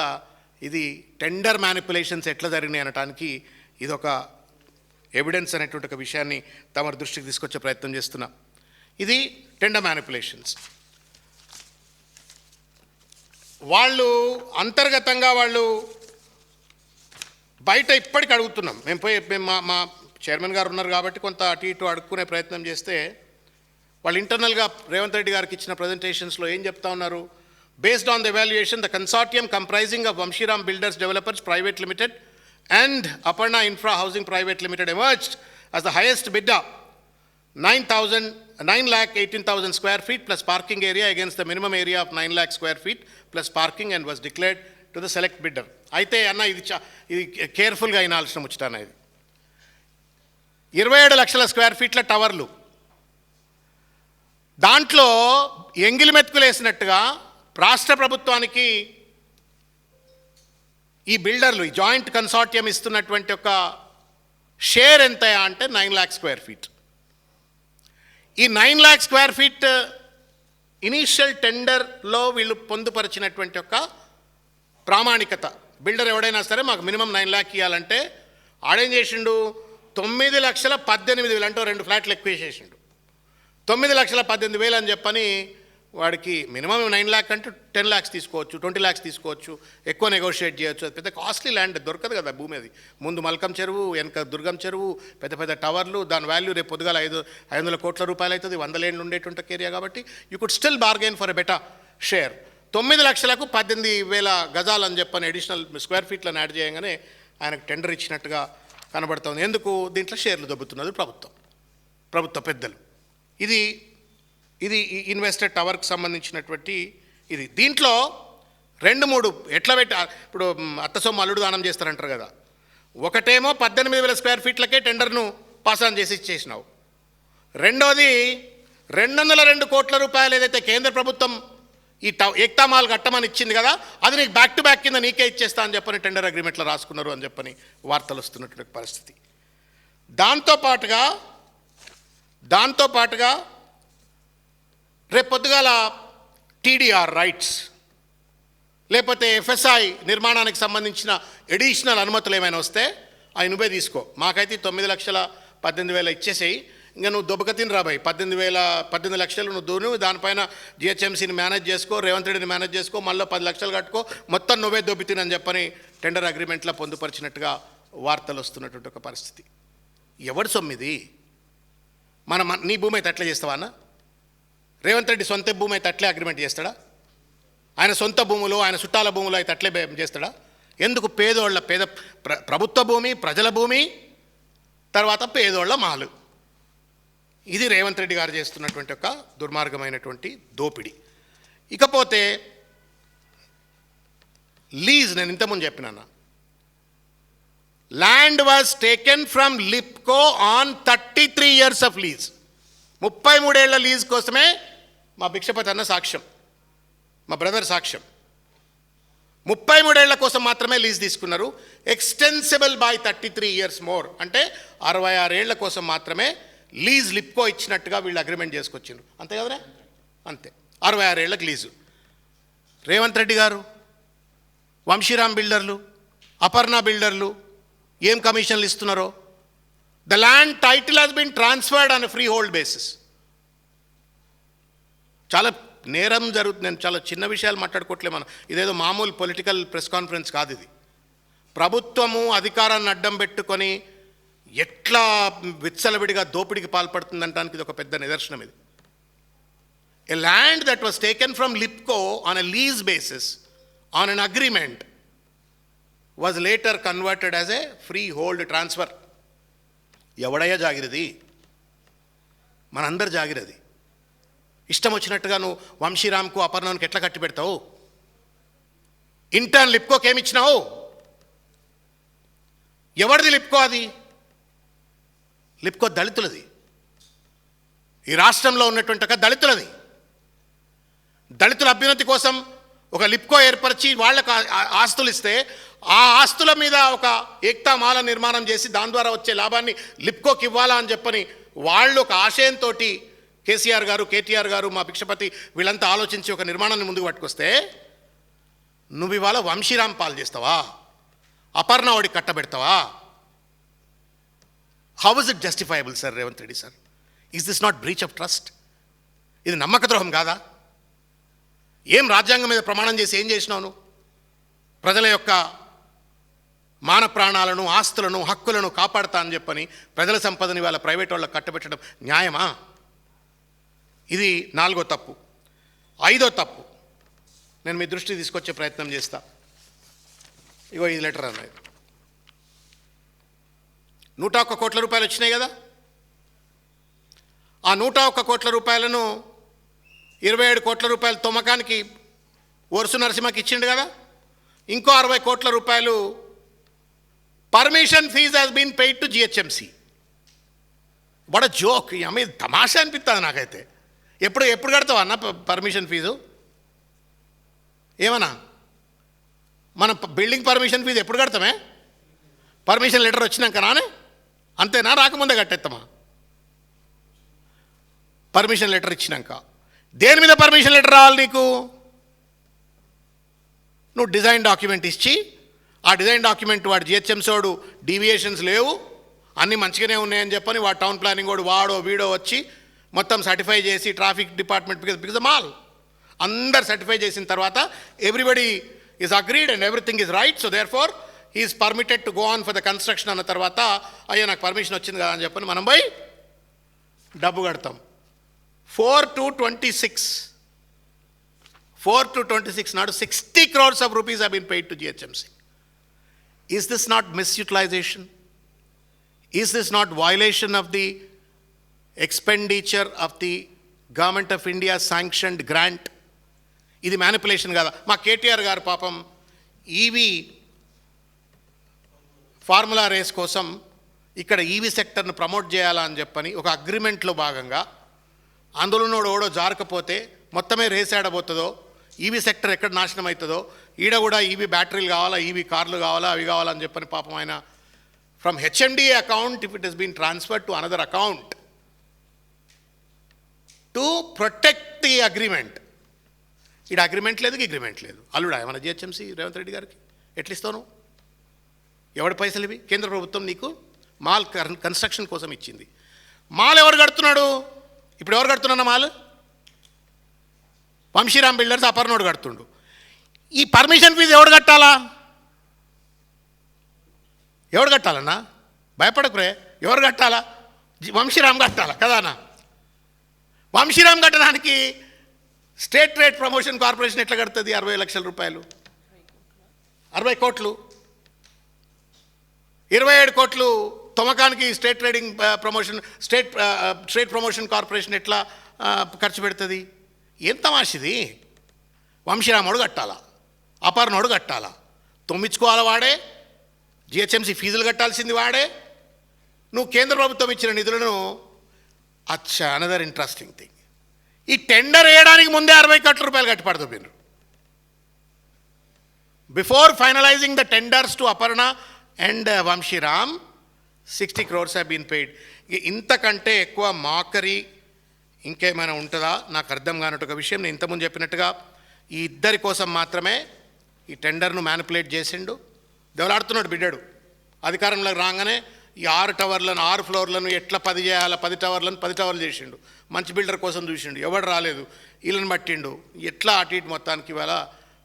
ఇది టెండర్ మ్యానిపులేషన్స్ ఎట్లా జరిగినాయి అనటానికి ఇదొక ఎవిడెన్స్ అనేటువంటి ఒక విషయాన్ని తమ దృష్టికి తీసుకొచ్చే ప్రయత్నం చేస్తున్నా. ఇది టెండర్ మ్యానిపులేషన్స్. వాళ్ళు అంతర్గతంగా వాళ్ళు బయట ఇప్పటికి అడుగుతున్నాం మేము పోయి మా చైర్మన్ గారు ఉన్నారు కాబట్టి కొంత అటు ఇటు అడుక్కునే ప్రయత్నం చేస్తే వాళ్ళు ఇంటర్నల్గా రేవంత్ రెడ్డి గారికి ఇచ్చిన ప్రజెంటేషన్స్లో ఏం చెప్తా ఉన్నారు. Based on the evaluation the consortium comprising of Vamsiram builders developers private limited and Aparna infra housing private limited emerged as the highest bidder 9,18,000 square feet plus parking area against the minimum area of 9 lakh square feet plus parking and was declared to the select bidder. అయితే అన్న ఇది కేర్ఫుల్గా అయినాల్సిన ముచ్చటన్న. ఇది 27 లక్షల square ఫీట్ల టవర్లు, దాంట్లో ఎంగిలి మెతుకులు వేసినట్టుగా రాష్ట్ర ప్రభుత్వానికి ఈ బిల్డర్లు ఈ జాయింట్ కన్సార్టియం ఇస్తున్నటువంటి ఒక షేర్ ఎంత అంటే 9 lakh స్క్వేర్ ఫీట్. ఈ 9 lakh స్క్వేర్ ఫీట్ ఇనీషియల్ టెండర్లో వీళ్ళు పొందుపరిచినటువంటి ఒక ప్రామాణికత, బిల్డర్ ఎవడైనా సరే మాకు మినిమం 9 lakh ఇవ్వాలంటే ఆడేం చేసిండు, 9,18,000 అంటే 2 ఫ్లాట్లు ఎక్కువ వేసేసిండు. 9,18,000 అని చెప్పని వాడికి మినిమం 9 lakh అంటే 10 lakhs తీసుకోవచ్చు, 20 lakhs తీసుకోవచ్చు, ఎక్కువ నెగోషియేట్ చేయొచ్చు. అది పెద్ద కాస్ట్లీ ల్యాండ్, దొరకదు కదా భూమి. అది ముందు మల్కం చెరువు, వెనక దుర్గం చెరువు, పెద్ద పెద్ద టవర్లు, దాని వాల్యూ రేపు పొద్దుగాల 500 కోట్ల రూపాయలు అవుతుంది. 100 ఏళ్ళు ఉండేటువంటి ఏరియా కాబట్టి you could still bargain for a better share. 9 లక్షలకు 18,000 గజాలు అని చెప్పని అడిషనల్ స్క్వేర్ ఫీట్లను యాడ్ చేయగానే ఆయనకు టెండర్ ఇచ్చినట్టుగా కనబడుతుంది. ఎందుకు? దీంట్లో షేర్లు దొబ్బుతున్నది ప్రభుత్వ పెద్దలు. ఇది ఇన్వెస్టర్ టవర్కి సంబంధించినటువంటి ఇది. దీంట్లో 2-3 ఎట్లా పెట్టి ఇప్పుడు అత్తసొమ్ము అల్లుడు దానం చేస్తారంటారు కదా. ఒకటేమో 18,000 స్క్వేర్ ఫీట్లకే టెండర్ను పాస్ ఆన్ చేసి ఇచ్చేసినావు. రెండోది 202 కోట్ల రూపాయలు ఏదైతే కేంద్ర ప్రభుత్వం ఈ ఏక్తా మాల్ కట్టమని ఇచ్చింది కదా, అది నీకు బ్యాక్ టు బ్యాక్ కింద నీకే ఇచ్చేస్తా అని చెప్పని టెండర్ అగ్రిమెంట్లో రాసుకున్నారు అని చెప్పని వార్తలు వస్తున్నటువంటి పరిస్థితి. దాంతో పాటుగా రేపు పొద్దుగాల టీడీఆర్ రైట్స్, లేకపోతే ఎఫ్ఎస్ఐ నిర్మాణానికి సంబంధించిన ఎడిషనల్ అనుమతులు ఏమైనా వస్తే అవి నువ్వే తీసుకో. మాకైతే 9,18,000 ఇచ్చేసేయి, ఇంకా నువ్వు దొబ్బకతిని రాబాయి. 18 లక్షలు నువ్వు దానిపైన జిహెచ్ఎంసీని మేనేజ్ చేసుకో, రేవంత్ రెడ్డిని మేనేజ్ చేసుకో, మళ్ళీ 10 లక్షలు కట్టుకో, మొత్తం నువ్వే దొబ్బితినని చెప్పని టెండర్ అగ్రిమెంట్లో పొందుపరిచినట్టుగా వార్తలు వస్తున్నటువంటి ఒక పరిస్థితి. ఎవడు సొమ్మిది? నీ భూమి అయితే అట్లే చేస్తావా అన్న? రేవంత్ రెడ్డి సొంత భూమి అయితే అట్లే అగ్రిమెంట్ చేస్తాడా? ఆయన సొంత భూములు, ఆయన చుట్టాల భూములు అయితే అట్లే చేస్తాడా? ఎందుకు? పేదోళ్ళ ప్రభుత్వ భూమి, ప్రజల భూమి, తర్వాత పేదోళ్ళ మాలు. ఇది రేవంత్ రెడ్డి గారు చేస్తున్నటువంటి ఒక దుర్మార్గమైనటువంటి దోపిడి. ఇకపోతే లీజ్, నేను ఇంతకుముందు చెప్పినాను, land was taken from Lipco on 33 years of lease. 33 ఏళ్ల లీజ్ కోసమే మా భిక్షపతి అన్న సాక్ష్యం, మా బ్రదర్ సాక్ష్యం. 33 ఏళ్ల కోసం మాత్రమే లీజ్ తీసుకున్నారు. ఎక్స్టెన్సిబుల్ బై 33 years మోర్, అంటే 66 ఏళ్ల కోసం మాత్రమే లీజ్ లిప్కో ఇచ్చినట్టుగా వీళ్ళు అగ్రిమెంట్ చేసుకొచ్చిండ్రు. అంతే కదనే? అంతే. 66 ఏళ్లకు లీజు. రేవంత్ రెడ్డి గారు, వంశీరామ్ బిల్డర్లు, అపర్ణ బిల్డర్లు ఏం కమిషన్లు ఇస్తున్నారో, the land title has been transferred on freehold basis. చాలా నేరం జరుగుతుంది. నేను చాలా చిన్న విషయాలు మాట్లాడుకోవట్లే, మనం ఇదేదో మామూలు పొలిటికల్ ప్రెస్ కాన్ఫరెన్స్ కాదు ఇది. ప్రభుత్వము అధికారాన్ని అడ్డం పెట్టుకొని ఎట్లా విచ్చలవిడిగా దోపిడికి పాల్పడుతుందంటానికి ఇది ఒక పెద్ద నిదర్శనం. ఇది a land that was taken from Lipco on a lease basis on an agreement was later converted as a freehold transfer. ఎవడయ్యా జాగిరది? మనందరు జాగిరది. ఇష్టం వచ్చినట్టుగా నువ్వు వంశీరామ్కు, అపర్ణానికి ఎట్లా కట్టి పెడతావు? ఇంటర్న్ లిప్కోకి ఏమి ఇచ్చినావు? ఎవరిది లిప్కో? అది లిప్కో దళితులది. ఈ రాష్ట్రంలో ఉన్నటువంటి ఒక దళితులది. దళితుల అభ్యున్నతి కోసం ఒక లిప్కో ఏర్పరిచి వాళ్ళకు ఆస్తులు ఇస్తే, ఆ ఆస్తుల మీద ఒక ఏక్తా మాల నిర్మాణం చేసి దాని ద్వారా వచ్చే లాభాన్ని లిప్కోకి ఇవ్వాలా అని చెప్పని వాళ్ళు ఒక ఆశయంతో కేసీఆర్ గారు, కేటీఆర్ గారు, మా భిక్షపతి వీళ్ళంతా ఆలోచించి ఒక నిర్మాణాన్ని ముందుకు పట్టుకొస్తే, నువ్వు ఇవాళ వంశీరామ్ పాలు చేస్తావా? అపర్ణ వాడికి కట్టబెడతావా? How is it justifiable sir Revanth Reddy sir? Is this not breach of trust? ఇది నమ్మక ద్రోహం కాదా? ఏం రాజ్యాంగం మీద ప్రమాణం చేసి ఏం చేసినావు నువ్వు? ప్రజల యొక్క మాన ప్రాణాలను, ఆస్తులను, హక్కులను కాపాడుతా అని చెప్పని ప్రజల సంపదని వాళ్ళ ప్రైవేట్ వాళ్ళకి కట్టబెట్టడం న్యాయమా? ఇది 4వ తప్పు. 5వ తప్పు నేను మీ దృష్టికి తీసుకొచ్చే ప్రయత్నం చేస్తా. ఇగో ఈ లెటర్ అన్నది. 101 కోట్ల రూపాయలు వచ్చినాయి కదా. ఆ 101 కోట్ల రూపాయలను 27 కోట్ల రూపాయలు తొమ్మకానికి వరుసు నరసింహకి ఇచ్చిండు కదా. ఇంకో 60 కోట్ల రూపాయలు permission fee has been paid to GHMC. బడ జోక్. అమ్మ ఇది తమాషా అనిపిస్తుంది నాకైతే. ఎప్పుడు కడతావు అన్న పర్మిషన్ ఫీజు? ఏమన్నా మన బిల్డింగ్ పర్మిషన్ ఫీజు ఎప్పుడు కడతామే? పర్మిషన్ లెటర్ వచ్చినాక నానే? అంతేనా? రాకముందే కట్టేస్తామా? పర్మిషన్ లెటర్ ఇచ్చినాక. దేని మీద పర్మిషన్ లెటర్ రావాలి నీకు? నువ్వు డిజైన్ డాక్యుమెంట్ ఇచ్చి, ఆ డిజైన్ డాక్యుమెంట్ వాడు జిహెచ్ఎంసీ వాడు డీవియేషన్స్ లేవు, అన్నీ మంచిగానే ఉన్నాయని చెప్పని వాడు టౌన్ ప్లానింగ్ వాడు వాడో వీడో వచ్చి మొత్తం సర్టిఫై చేసి ట్రాఫిక్ డిపార్ట్మెంట్ బికాజ్ మాల్ అందరు సర్టిఫై చేసిన తర్వాత everybody is agreed and everything is right, so therefore is permitted to go on for the construction అన్న తర్వాత, అయ్యో నాకు పర్మిషన్ వచ్చింది కదా అని చెప్పని మనం పోయి డబ్బు కడతాం. 4 to 26 నాడు 60 crores of rupees have been paid to GHMC. Is this not misutilization? Is this not violation of the expenditure of the Government of India sanctioned grant? ఇది మ్యానిపులేషన్ కదా. మా కేటీఆర్ గారు పాపం ఈవీ ఫార్ములా రేస్ కోసం ఇక్కడ EV సెక్టర్ను promote చేయాలా అని చెప్పని ఒక అగ్రిమెంట్లో భాగంగా అందులోనోడు ఓడో జారకపోతే మొత్తమే రేస్ ఆడబోతుందో, ఈవీ సెక్టర్ ఎక్కడ నాశనం అవుతుందో, ఈడ కూడా ఈవీ బ్యాటరీలు కావాలా, ఈవీ కార్లు కావాలా, అవి కావాలని చెప్పని పాపం ఆయన from HMDA account, if it has been transferred to another account to protect the agreement, ఇక్కడ అగ్రిమెంట్ లేదు, అగ్రిమెంట్ లేదు. అల్లుడా మన జిహెచ్ఎంసీ రేవంత్ రెడ్డి గారికి ఎట్లా ఇస్తావు నువ్వు? ఎవడి పైసలు ఇవి? కేంద్ర ప్రభుత్వం నీకు మాల్ కన్స్ట్రక్షన్ కోసం ఇచ్చింది. మాల్ ఎవరు కడుతున్నాడు? ఇప్పుడు ఎవరు కడుతున్నా మాల్? వంశీరామ్ బిల్డర్స్ అపర్ణోడు కడుతుండు. ఈ పర్మిషన్ ఫీజు ఎవడు కట్టాలా? ఎవడు కట్టాలన్నా? భయపడకురే, ఎవరు కట్టాలా? వంశీరామ్ కట్టాలా కదానా? వంశీరామ్ కట్టడానికి స్టేట్ ట్రేడ్ ప్రమోషన్ కార్పొరేషన్ ఎట్లా కడుతుంది 60 లక్షల రూపాయలు? 60 కోట్లు, 27 కోట్లు తొమకానికి state trading promotion state promotion corporation ఎట్లా ఖర్చు పెడుతుంది? ఏం తమాషిది? వంశీరాముడు కట్టాలా, అపర్ణోడు కట్టాలా, తొమ్మించుకోవాలా వాడే, జిహెచ్ఎంసీ ఫీజులు కట్టాల్సింది వాడే. నువ్వు కేంద్ర ప్రభుత్వం ఇచ్చిన నిధులను అచ్చా అనదర్ ఇంట్రెస్టింగ్ థింగ్, ఈ టెండర్ వేయడానికి ముందే 60 కోట్ల రూపాయలు కట్టిపడుతూ పోయినారు. Before finalising the tenders to Aparna and Vamsiram 60 crores have been paid. ఇంతకంటే ఎక్కువ మాకరీ ఇంకేమైనా ఉంటుందా? నాకు అర్థం కానట్టు ఒక విషయం. నేను ఇంతకుముందు చెప్పినట్టుగా ఈ ఇద్దరి కోసం మాత్రమే ఈ టెండర్ను మ్యానిపులేట్ చేసిండు, దెవలాడుతున్నాడు బిడ్డాడు. అధికారంలోకి రాగానే ఈ 6 టవర్లను 6 ఫ్లోర్లను ఎట్లా 10 చేయాలా, 10 టవర్లను 10 టవర్లు చేసిండు. మంచి బిల్డర్ కోసం చూసిండు, ఎవడు రాలేదు, వీళ్ళని పట్టిండు. ఎట్లా అటు ఇటు మొత్తానికి ఇవాళ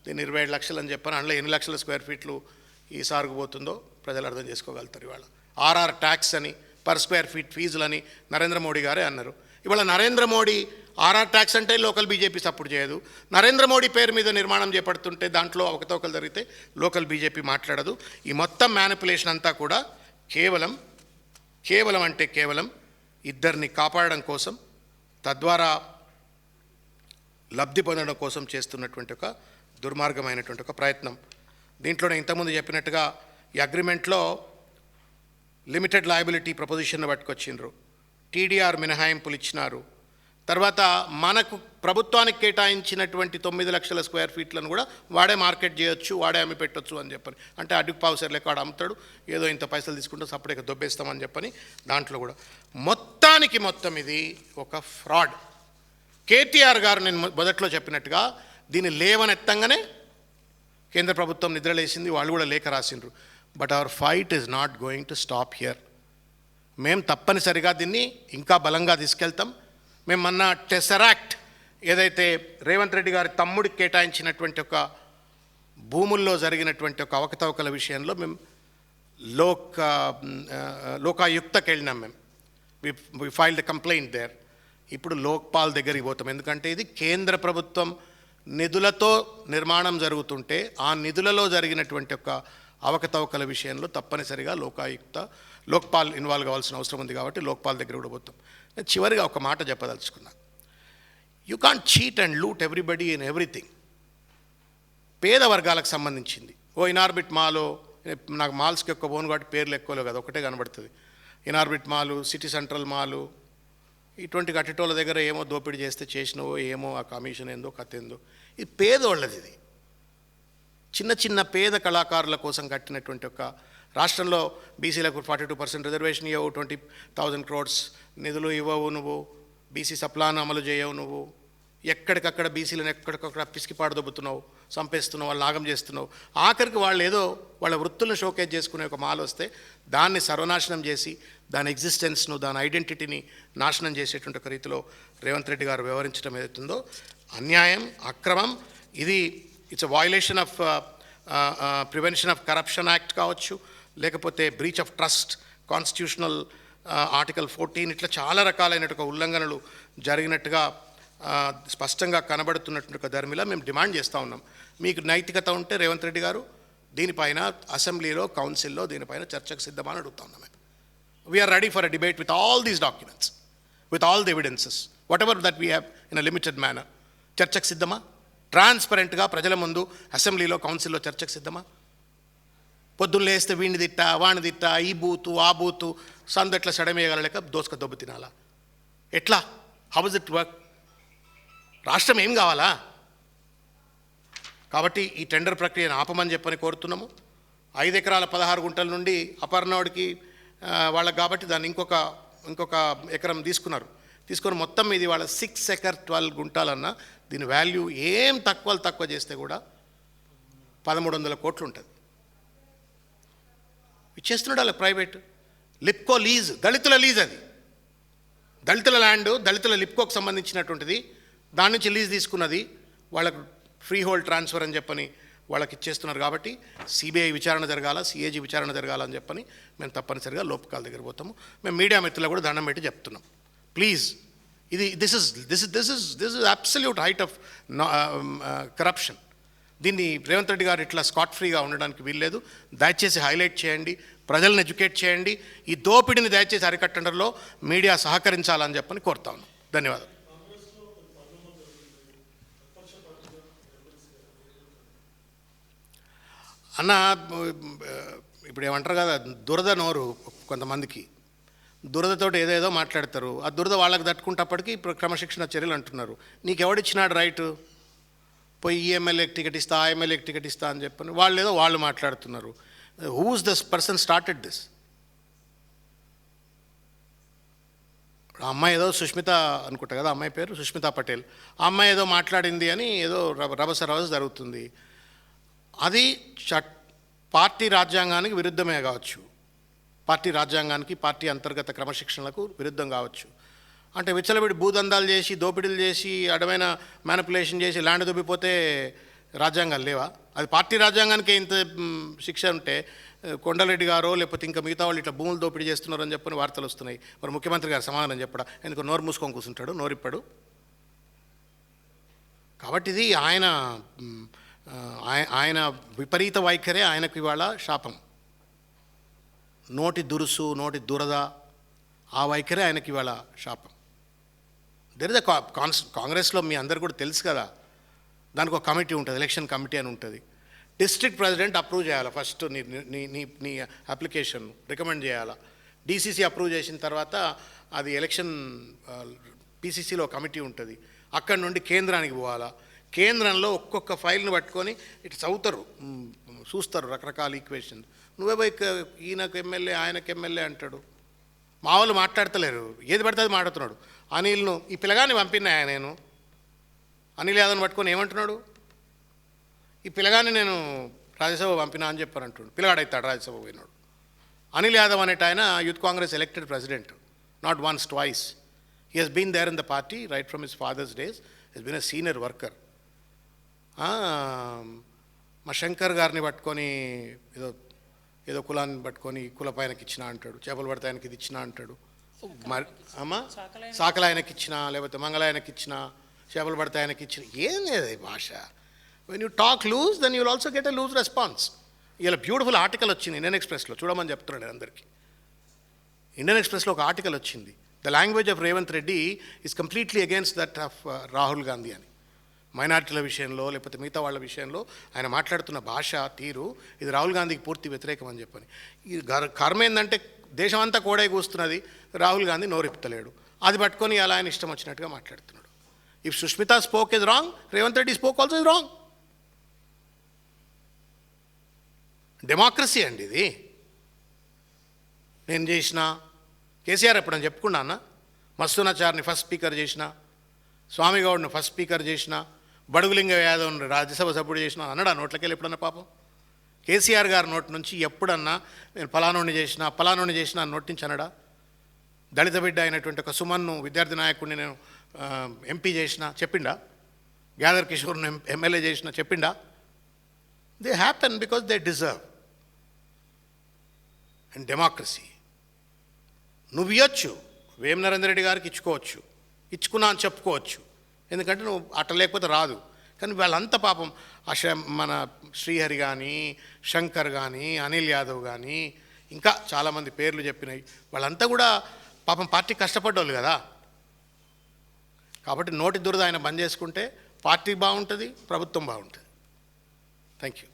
దీన్ని 27 లక్షలు అని చెప్పాను. అందులో ఎన్ని లక్షల స్క్వేర్ ఫీట్లు ఈ సార్కు పోతుందో ప్రజలు అర్థం చేసుకోగలుగుతారు. ఇవాళ ఆర్ఆర్ ట్యాక్స్ అని, పర్ స్క్వేర్ ఫీట్ ఫీజులని నరేంద్ర మోడీ గారే అన్నారు. ఇవాళ నరేంద్ర మోడీ ఆర్ఆర్ ట్యాక్స్ అంటే లోకల్ బీజేపీ సపోర్ట్ చేయదు. నరేంద్ర మోడీ పేరు మీద నిర్మాణం చేపడుతుంటే దాంట్లో అవకతవకలు జరిగితే లోకల్ బీజేపీ మాట్లాడదు. ఈ మొత్తం మ్యానిపులేషన్ అంతా కూడా కేవలం అంటే కేవలం ఇద్దరిని కాపాడడం కోసం, తద్వారా లబ్ధి పొందడం కోసం చేస్తున్నటువంటి ఒక దుర్మార్గమైనటువంటి ఒక ప్రయత్నం. దీంట్లోనే ఇంతకుముందు చెప్పినట్టుగా ఈ అగ్రిమెంట్లో లిమిటెడ్ లయబిలిటీ ప్రపోజిషన్ పట్టుకొచ్చిండ్రు, టీడీఆర్ మినహాయింపులు ఇచ్చినారు. తర్వాత మనకు ప్రభుత్వానికి కేటాయించినటువంటి 9 లక్షల స్క్వేర్ ఫీట్లను కూడా వాడే మార్కెట్ చేయొచ్చు, వాడే అమ్మి పెట్టొచ్చు అని చెప్పని. అంటే అడ్డుకు పావుసర్ లెక్క వాడు అమ్ముతాడు, ఏదో ఇంత పైసలు తీసుకుంటే సపరేట్గా దొబ్బేస్తామని చెప్పని. దాంట్లో కూడా మొత్తం ఇది ఒక ఫ్రాడ్. కేటీఆర్ గారు నేను మొదట్లో చెప్పినట్టుగా దీన్ని లేవనెత్తంగానే కేంద్ర ప్రభుత్వం నిద్రలేసింది, వాళ్ళు కూడా లేఖ రాసిండ్రు. But our fight is not going to stop here. మేము తప్పనిసరిగా దీన్ని ఇంకా బలంగా తీసుకెళ్తాం. మేము మొన్న టెసరాక్ట్ ఏదైతే రేవంత్ రెడ్డి గారి తమ్ముడికి కేటాయించినటువంటి ఒక భూముల్లో జరిగినటువంటి ఒక అవకతవకల విషయంలో మేము లోకాయుక్తకి వెళ్ళినాం. మేము వి ఫైల్డ్ కంప్లైంట్ దేర్. ఇప్పుడు లోక్పాల్ దగ్గరికి పోతాం. ఎందుకంటే ఇది కేంద్ర ప్రభుత్వం నిధులతో నిర్మాణం జరుగుతుంటే ఆ నిధులలో జరిగినటువంటి ఒక అవకతవకల విషయంలో తప్పనిసరిగా లోక్పాల్ ఇన్వాల్వ్ కావాల్సిన అవసరం ఉంది. కాబట్టి లోక్పాల్ దగ్గర కూడా పోతాం. నేను చివరిగా ఒక మాట చెప్పదలుచుకున్నా. You can't cheat and loot everybody in everything. పేద వర్గాలకు సంబంధించింది ఇనార్బిట్ మాలో, నాకు మాల్స్కి ఎక్కువ పోను కాబట్టి పేర్లు ఎక్కువలో కదా, ఒకటే కనబడుతుంది. ఇనార్బిట్ మాలు, సిటీ సెంట్రల్ మాలు, ఇటువంటి కట్టేటోళ్ళ దగ్గర ఏమో దోపిడీ చేస్తే చేసినవో ఏమో, ఆ కమిషన్ ఏందో కథ ఏందో. ఇది పేదోళ్ళది. ఇది చిన్న పేద కళాకారుల కోసం కట్టినటువంటి ఒక రాష్ట్రంలో బీసీలకు 42% రిజర్వేషన్ ఇవ్వవు, 20,000 crores నిధులు ఇవ్వవు నువ్వు, బీసీ సప్లాన్ అమలు చేయవు నువ్వు, ఎక్కడికక్కడ బీసీలను ఎక్కడికక్కడ పిసికి పాడదొబ్బుతున్నావు, చంపేస్తున్నావు, వాళ్ళు నాగం చేస్తున్నావు. ఆఖరికి వాళ్ళు ఏదో వాళ్ళ వృత్తులను షోకేజ్ చేసుకునే ఒక మాల్ వస్తే దాన్ని సర్వనాశనం చేసి దాని ఎగ్జిస్టెన్స్ను, దాని ఐడెంటిటీని నాశనం చేసేటువంటి ఒక రీతిలో రేవంత్ రెడ్డి గారు వ్యవహరించడం ఏదైతుందో అన్యాయం, అక్రమం. ఇది it's a violation of prevention of corruption act కావచ్చు, లేకపోతే breach of trust, constitutional article 14, ఇట్లా చాలా రకాలైనటువంటి ఉల్లంఘనలు జరిగినట్టుగా స్పష్టంగా కనబడుతున్నటువంటి ఒక ధర్మిలా మేము డిమాండ్ చేస్తూ ఉన్నాం. మీకు నైతికత ఉంటే రేవంత్ రెడ్డి గారు దీనిపైన అసెంబ్లీలో, కౌన్సిల్లో దీనిపైన చర్చకు సిద్ధమని అడుగుతా ఉన్నాం. We are ready for a debate with all these documents, with all the evidences, whatever that we have in a limited manner. చర్చకు సిద్ధమా? ట్రాన్స్పరెంట్గా ప్రజల ముందు అసెంబ్లీలో, కౌన్సిల్లో చర్చకు సిద్ధమా? పొద్దున్న లేస్తే వీడిని తిట్టా, వాడిని తిట్టా, ఈ బూతు ఆ బూతు, సందు ఎట్లా సడమేయగలలేక దోసుక దొబ్బు తినాలా? ఎట్లా? How is it work? రాష్ట్రం ఏం కావాలా? కాబట్టి ఈ టెండర్ ప్రక్రియను ఆపమని చెప్పని కోరుతున్నాము. 5 ఎకరాల 16 గుంటల నుండి అపర్ణోడికి వాళ్ళకి కాబట్టి దాన్ని ఇంకొక ఎకరం తీసుకున్నారు. తీసుకొని మొత్తం ఇది వాళ్ళ 6 ఎకర్ 12 గుంటాలన్నా దీని వాల్యూ ఏం తక్కువ చేస్తే కూడా 1300 కోట్లు ఉంటుంది. ఇచ్చేస్తున్నాడు వాళ్ళకి ప్రైవేట్ లిప్కో లీజ్, దళితుల లీజ్, అది దళితుల ల్యాండ్, దళితుల లిప్కోకి సంబంధించినటువంటిది. దాని నుంచి లీజ్ తీసుకున్నది వాళ్ళకు ఫ్రీ హోల్డ్ ట్రాన్స్ఫర్ అని చెప్పని వాళ్ళకి ఇచ్చేస్తున్నారు. కాబట్టి సిబిఐ విచారణ జరగాల, సిఏజీ విచారణ జరగాలని చెప్పని మేము తప్పనిసరిగా లోపకాల దగ్గర పోతాము. మేము మీడియా మిత్రులకు కూడా దండం పెట్టి చెప్తున్నాం, ప్లీజ్ ఇది this is absolute height of corruption. దీన్ని రేవంత్ రెడ్డి గారు ఇట్లా స్కాట్ ఫ్రీగా ఉండడానికి వీల్లేదు. దయచేసి హైలైట్ చేయండి, ప్రజలను ఎడ్యుకేట్ చేయండి, ఈ దోపిడిని దయచేసి అరికట్టడంలో మీడియా సహకరించాలని చెప్పని కోరుతా ఉన్నాం. ధన్యవాదాలు. అన్న, ఇప్పుడు ఏమంటారు కదా, దురద నోరు కొంతమందికి, దురదతోటి ఏదేదో మాట్లాడతారు. ఆ దురద వాళ్ళకి తట్టుకుంటప్పటికీ ఇప్పుడు క్రమశిక్షణ చర్యలు అంటున్నారు. నీకు ఎవడిచ్చినాడు రైటు? పోయి ఈ ఎమ్మెల్యేకి టికెట్ ఇస్తా, ఆ ఎమ్మెల్యేకి టికెట్ ఇస్తా అని చెప్పని వాళ్ళు మాట్లాడుతున్నారు. Who's this person started this? ఆ అమ్మాయి ఏదో సుష్మిత అనుకుంటా కదా, అమ్మాయి పేరు సుష్మితా పటేల్. ఆ అమ్మాయి ఏదో మాట్లాడింది అని ఏదో రభస జరుగుతుంది. అది పార్టీ రాజ్యాంగానికి విరుద్ధమే కావచ్చు, పార్టీ రాజ్యాంగానికి, పార్టీ అంతర్గత క్రమశిక్షణలకు విరుద్ధం కావచ్చు. అంటే విచ్చలవిడి భూదందాలు చేసి, దోపిడీలు చేసి, అడమైన మ్యానిపులేషన్ చేసి ల్యాండ్ దొబ్బిపోతే రాజ్యాంగాలు లేవా? అది పార్టీ రాజ్యాంగానికి ఇంత శిక్ష ఉంటే కొండలరెడ్డి గారో లేకపోతే ఇంకా మిగతా వాళ్ళు ఇట్లా భూములు దోపిడీ చేస్తున్నారని చెప్పని వార్తలు వస్తున్నాయి. మరి ముఖ్యమంత్రి గారు సమాధానం చెప్పడా? ఎందుకు నోరు మూసుకొని కూర్చుంటాడు, నోరిప్పాడు? కాబట్టి ఇది ఆయన విపరీత వైఖరే ఆయనకు ఇవాళ శాపం. నోటి దురుసు, నోటి దురద, ఆ వైఖరే ఆయనకి ఇవాళ శాపం. దెర్ ఇస్ కాంగ్రెస్లో మీ అందరు కూడా తెలుసు కదా, దానికి ఒక కమిటీ ఉంటుంది, ఎలక్షన్ కమిటీ అని ఉంటుంది. డిస్ట్రిక్ట్ ప్రెసిడెంట్ అప్రూవ్ చేయాలి ఫస్ట్ నీ అప్లికేషన్, రికమెండ్ చేయాలా. డీసీసీ అప్రూవ్ చేసిన తర్వాత అది ఎలక్షన్ పీసీసీలో కమిటీ ఉంటుంది, అక్కడి నుండి కేంద్రానికి పోవాలా. కేంద్రంలో ఒక్కొక్క ఫైల్ని పట్టుకొని ఇటు చదువుతారు, చూస్తారు రకరకాల ఈక్వేషన్. నువ్వే పోయి ఈయనకు ఎమ్మెల్యే, ఆయనకు ఎమ్మెల్యే అంటాడు. మా వాళ్ళు మాట్లాడతలేరు, ఏది పడితే అది మాట్లాడుతున్నాడు. అనిల్ను, ఈ పిల్లగాన్ని పంపినా నేను, అనిల్ యాదవ్ని పట్టుకొని ఏమంటున్నాడు, ఈ పిల్లగాన్ని నేను రాజ్యసభ పంపినా అని చెప్పారంటున్నాడు. పిల్లగాడైతాడు రాజ్యసభ పోయినాడు. అనిల్ యాదవ్ అనేట ఆయన youth Congress elected president, not once twice. He has been there in the party right from his father's days, he's been a senior worker. మా శంకర్ గారిని పట్టుకొని ఏదో కులాన్ని పట్టుకొని కుల పైనకి ఇచ్చినా అంటాడు, చేపలు పడితే ఆయనకి ఇది ఇచ్చినా అంటాడు. అమ్మా సాకల ఆయనకి ఇచ్చినా, లేకపోతే మంగళ ఆయనకి ఇచ్చినా, చేపలు పడితే ఆయనకి ఇచ్చిన, ఏం లేదు భాష. When you talk loose then you will also get a loose response. ఇలా బ్యూటిఫుల్ ఆర్టికల్ వచ్చింది ఇండియన్ ఎక్స్ప్రెస్లో, చూడమని చెప్తున్నాను నేను అందరికీ. ఇండియన్ ఎక్స్ప్రెస్లో ఒక ఆర్టికల్ వచ్చింది, the language of Revanth Reddy is completely against that of Rahul Gandhi అని. మైనార్టీల విషయంలో లేకపోతే మిగతా వాళ్ళ విషయంలో ఆయన మాట్లాడుతున్న భాష తీరు, ఇది రాహుల్ గాంధీకి పూర్తి వ్యతిరేకం అని చెప్పని. ఈ కర్మ ఏంటంటే దేశం అంతా కోడే కూస్తున్నది, రాహుల్ గాంధీ నోరెప్పుతలేడు. అది పట్టుకొని అలా ఆయన ఇష్టం వచ్చినట్టుగా మాట్లాడుతున్నాడు. If Sushmita spoke is wrong, Revanth Reddy spoke also is wrong. Democracy అండి ఇది. నేను చేసిన కేసీఆర్ ఎప్పుడని చెప్పుకున్నా అన్న, మస్తునాచార్ని ఫస్ట్ స్పీకర్ చేసిన, స్వామిగౌడ్ని ఫస్ట్ స్పీకర్ చేసిన, బడుగులింగ యాదవ్ని రాజ్యసభ సభ్యుడు చేసిన అన్నాడు. ఆ నోట్లకెళ్ళి ఎప్పుడన్నా పాపం కేసీఆర్ గారి నోటి నుంచి ఎప్పుడన్నా నేను పలానోని చేసిన నోటి నుంచి అన్నాడా? దళిత బిడ్డ అయినటువంటి ఒక సుమన్ను విద్యార్థి నాయకుడిని నేను ఎంపీ చేసిన చెప్పిండా? గ్యాదర్ కిషోర్ను ఎమ్మెల్యే చేసిన చెప్పిండా? They happen because they deserve. And democracy నువ్వు ఇవ్వచ్చు, వేం నరేందర్ రెడ్డి గారికి ఇచ్చుకున్నా అని చెప్పుకోవచ్చు, ఎందుకంటే నువ్వు అట్ట లేకపోతే రాదు. కానీ వాళ్ళంతా పాపం మన శ్రీహరి కానీ, శంకర్ కానీ, అనిల్ యాదవ్ కానీ, ఇంకా చాలామంది పేర్లు చెప్పినాయి, వాళ్ళంతా కూడా పాపం పార్టీ కష్టపడ్డోళ్ళు కదా. కాబట్టి నోటి దురద ఆయన బంద్ చేసుకుంటే పార్టీ బాగుంటుంది, ప్రభుత్వం బాగుంటుంది. Thank you.